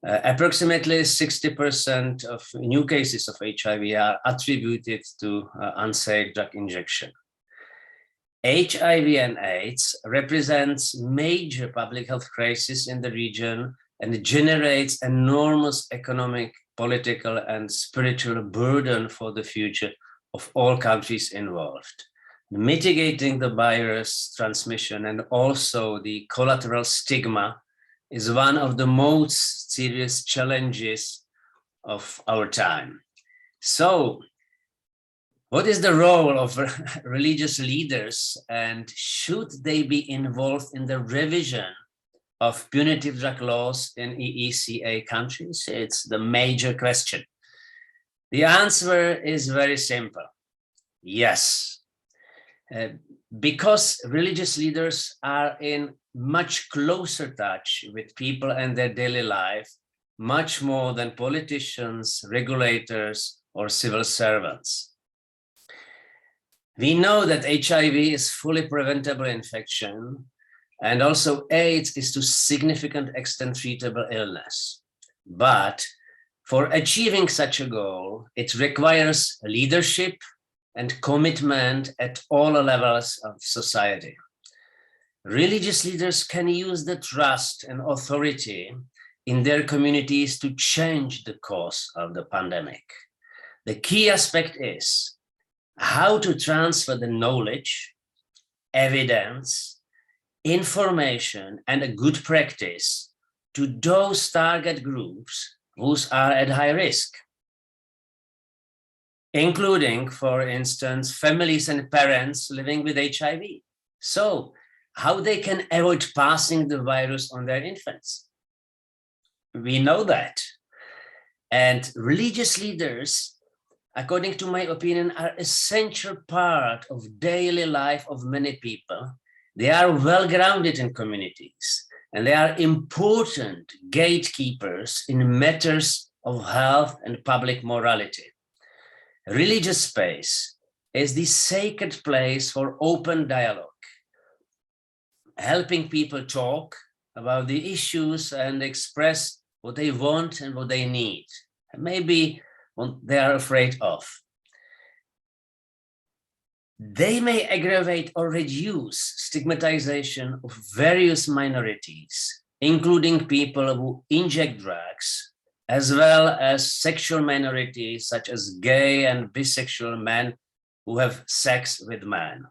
M: Approximately 60% of new cases of HIV are attributed to unsafe drug injection. HIV and AIDS represents major public health crisis in the region and generates enormous economic, political, and spiritual burden for the future of all countries involved. Mitigating the virus transmission and also the collateral stigma is one of the most serious challenges of our time. So, what is the role of religious leaders, and should they be involved in the revision of punitive drug laws in EECA countries? It's the major question. The answer is very simple. Yes. Because religious leaders are in much closer touch with people and their daily life, much more than politicians, regulators, or civil servants. We know that HIV is fully preventable infection, and also AIDS is to significant extent treatable illness. But for achieving such a goal, it requires leadership and commitment at all levels of society. Religious leaders can use the trust and authority in their communities to change the course of the pandemic. The key aspect is how to transfer the knowledge, evidence, information, and a good practice to those target groups who are at high risk, including, for instance, families and parents living with HIV. So, how they can avoid passing the virus on their infants. We know that. And religious leaders, according to my opinion, are an essential part of daily life of many people. They are well grounded in communities, and they are important gatekeepers in matters of health and public morality. Religious space is the sacred place for open dialogue, helping people talk about the issues and express what they want and what they need, and maybe what they are afraid of. They may aggravate or reduce stigmatization of various minorities, including people who inject drugs, as well as sexual minorities such as gay and bisexual men who have sex with men.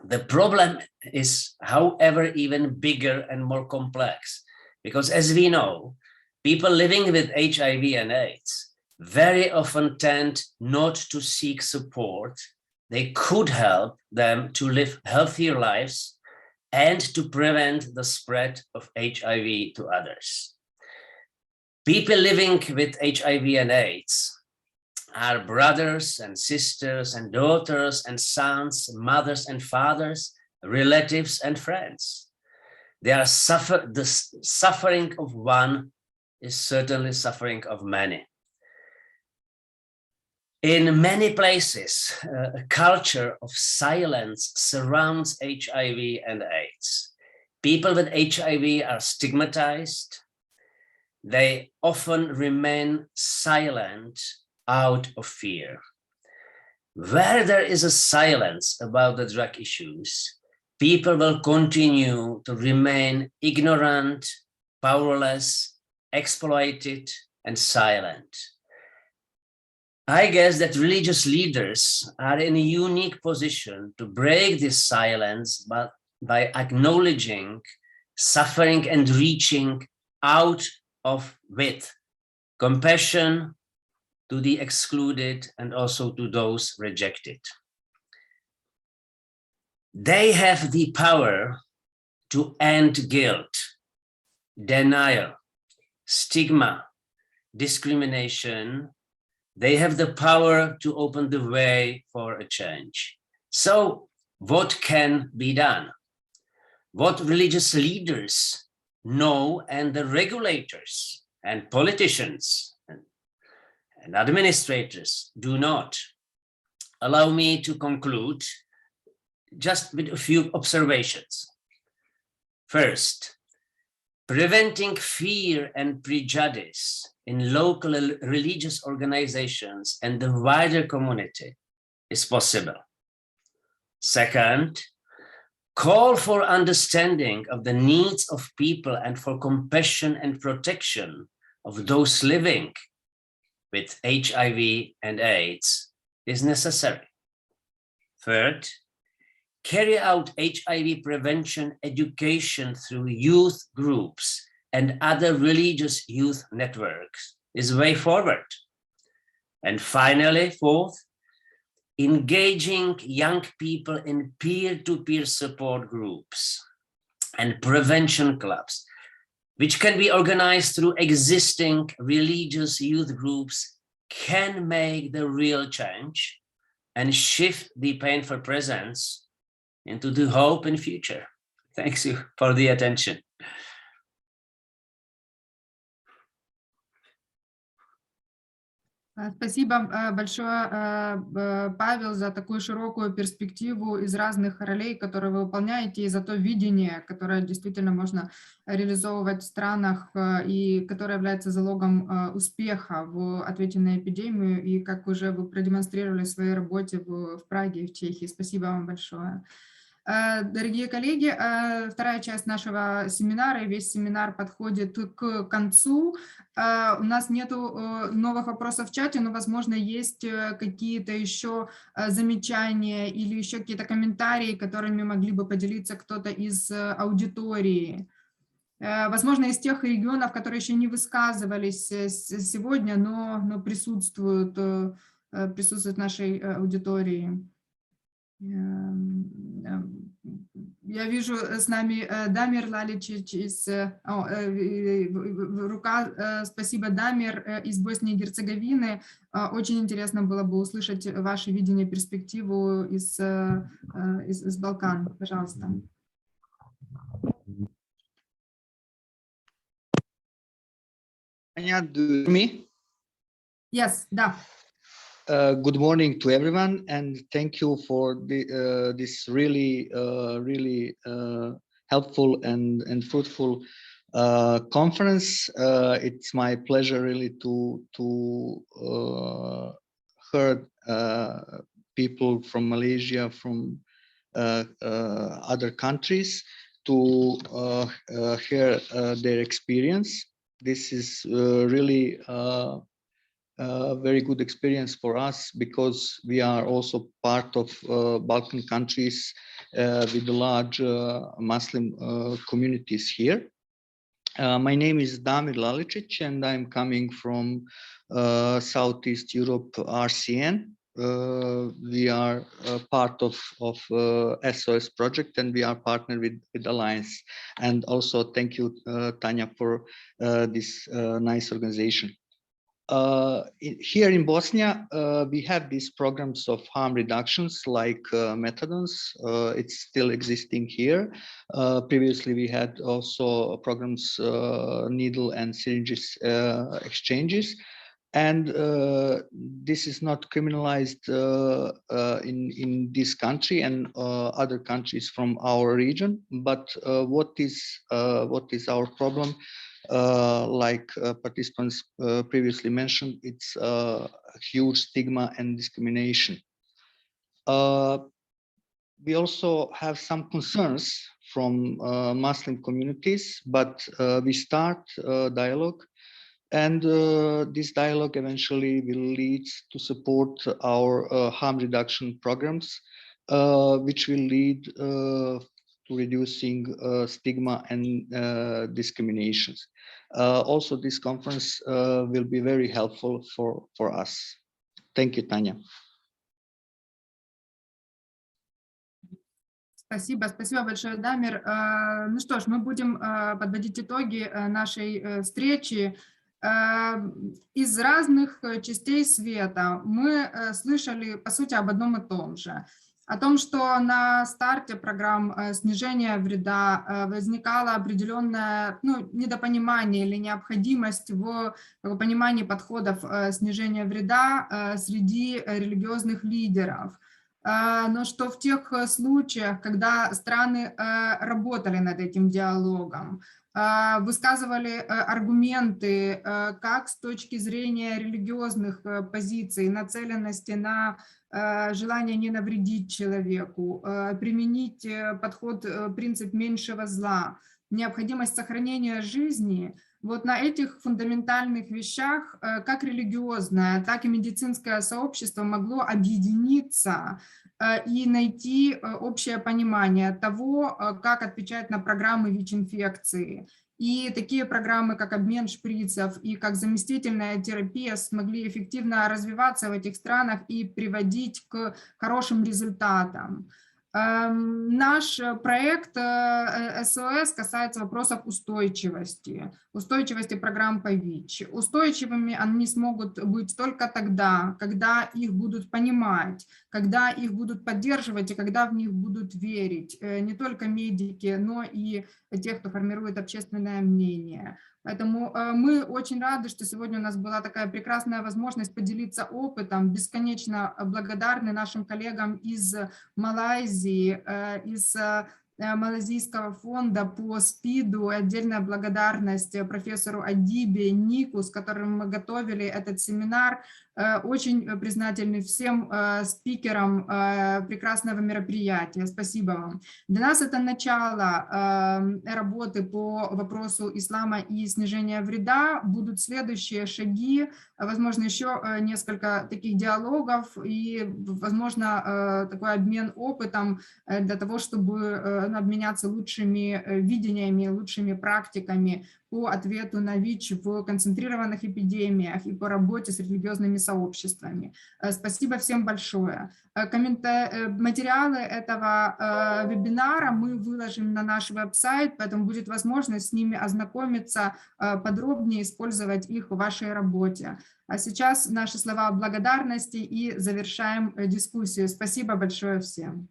M: The problem is, however, even bigger and more complex, because as we know, people living with HIV and AIDS very often tend not to seek support. They could help them to live healthier lives and to prevent the spread of HIV to others. People living with HIV and AIDS are brothers and sisters and daughters and sons, mothers and fathers, relatives and friends. They are the suffering of one is certainly suffering of many. In many places, a culture of silence surrounds HIV and AIDS. People with HIV are stigmatized. They often remain silent out of fear. Where there is a silence about the drug issues, people will continue to remain ignorant, powerless, exploited, and silent. I guess that religious leaders are in a unique position to break this silence by acknowledging suffering and reaching out with compassion to the excluded and also to those rejected. They have the power to end guilt, denial, stigma, discrimination. They have the power to open the way for a change. So what can be done? What religious leaders know and the regulators and politicians and administrators do not? Allow me to conclude just with a few observations. First, preventing fear and prejudice in local religious organizations and the wider community is possible. Second, call for understanding of the needs of people and for compassion and protection of those living with HIV and AIDS is necessary. Third, carry out HIV prevention education through youth groups and other religious youth networks is way forward. And finally, fourth, engaging young people in peer-to-peer support groups and prevention clubs, which can be organized through existing religious youth groups, can make the real change and shift the painful presence into the hope and future. Thanks you for the attention.
A: Спасибо большое, Павел, за такую широкую перспективу из разных ролей, которые вы выполняете, и за то видение, которое действительно можно реализовывать в странах и которое является залогом успеха в ответе на эпидемию, и как уже вы продемонстрировали в своей работе в Праге и в Чехии. Спасибо вам большое. Дорогие коллеги, вторая часть нашего семинара, и весь семинар подходит к концу. У нас нету новых вопросов в чате, но, возможно, есть какие-то еще замечания или еще какие-то комментарии, которыми могли бы поделиться кто-то из аудитории. Возможно, из тех регионов, которые еще не высказывались сегодня, но присутствуют в нашей аудитории. Я вижу с нами Дамир Лалич из рука. Спасибо, Дамир, из Боснии и Герцеговины. Очень интересно было бы услышать ваше видение, перспективу из Балкан. Пожалуйста. Yes, да.
N: Good morning to everyone, and thank you for this really helpful and fruitful conference. It's my pleasure really to hear people from Malaysia, from other countries, to hear their experience. This is really a very good experience for us, because we are also part of Balkan countries with large Muslim communities here. My name is Damir Lalicic, and I'm coming from Southeast Europe RCN. We are part of SOS project, and we are partnered with Alliance. And also thank you, Tanya, for this nice organization. Here in Bosnia, we have these programs of harm reductions like methadones. It's still existing here. Previously, we had also programs, needle and syringes exchanges. And this is not criminalized in this country and other countries from our region. But what is our problem? Like participants previously mentioned, it's a huge stigma and discrimination. We also have some concerns from Muslim communities, but we start dialogue, and this dialogue eventually will lead to support our harm reduction programs, which will lead to reducing stigma and discriminations. Also, this conference will be very helpful for us. Thank you, Tanya.
A: Спасибо большое, Дамир. Ну что ж, мы будем подводить итоги нашей встречи. Из разных частей света мы слышали, по сути, об одном и том же. О том, что на старте программ снижения вреда возникало определенное недопонимание или необходимость в понимании подходов снижения вреда среди религиозных лидеров. Но что в тех случаях, когда страны работали над этим диалогом, высказывали аргументы как с точки зрения религиозных позиций, нацеленности на желание не навредить человеку, применить подход, принцип меньшего зла, необходимость сохранения жизни. Вот на этих фундаментальных вещах как религиозное, так и медицинское сообщество могло объединиться и найти общее понимание того, как отвечать на программы ВИЧ-инфекции. И такие программы, как обмен шприцев и как заместительная терапия, смогли эффективно развиваться в этих странах и приводить к хорошим результатам. Наш проект СОС касается вопросов устойчивости программ по ВИЧ. Устойчивыми они смогут быть только тогда, когда их будут понимать, когда их будут поддерживать и когда в них будут верить не только медики, но и те, кто формирует общественное мнение. Поэтому мы очень рады, что сегодня у нас была такая прекрасная возможность поделиться опытом. Бесконечно благодарны нашим коллегам из Малайзии, из Малазийского фонда по СПИДу. Отдельная благодарность профессору Адибе, Нику, с которым мы готовили этот семинар. Очень признательны всем спикерам прекрасного мероприятия. Спасибо вам. Для нас это начало работы по вопросу ислама и снижения вреда. Будут следующие шаги, возможно, еще несколько таких диалогов и, возможно, такой обмен опытом для того, чтобы обменяться лучшими видениями, лучшими практиками по ответу на ВИЧ в концентрированных эпидемиях и по работе с религиозными сообществами. Спасибо всем большое. Материалы этого вебинара мы выложим на наш веб-сайт, поэтому будет возможность с ними ознакомиться, подробнее использовать их в вашей работе. А сейчас наши слова благодарности и завершаем дискуссию. Спасибо большое всем.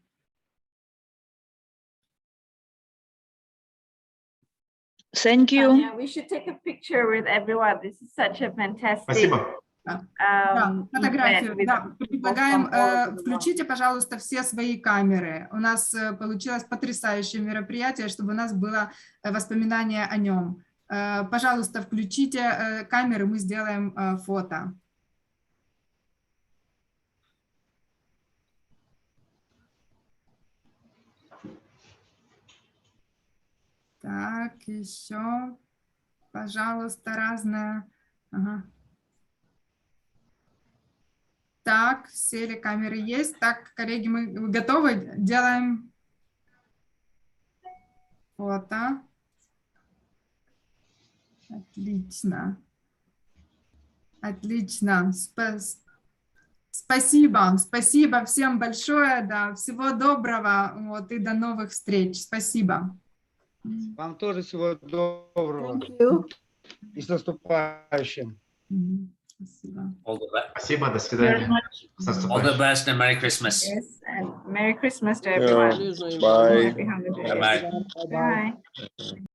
C: Thank you. Tanya, we should take a picture with everyone. This is such a fantastic
A: Да, фотографию.
C: with
A: Да,
C: people
A: предлагаем,
C: from all over the world.
A: включите, пожалуйста, все свои камеры. У нас получилось потрясающее мероприятие, чтобы у нас было воспоминание о нем. Пожалуйста, включите камеры, мы сделаем фото. Так, еще, пожалуйста, разное. Ага. Так, все ли камеры есть? Так, коллеги, мы готовы? Делаем фото. Отлично. Отлично. Спасибо. Спасибо всем большое. Да, всего доброго. Вот, и до новых встреч. Спасибо.
E: Вам тоже всего доброго.
I: Thank you.
E: И с наступающим.
A: Спасибо.
L: Спасибо, до свидания. С
M: All the
L: наступающим.
M: best and Merry Christmas.
C: Yes, and Merry Christmas to everyone.
B: Bye.
C: Happy holidays.
M: Bye-bye.
C: Bye.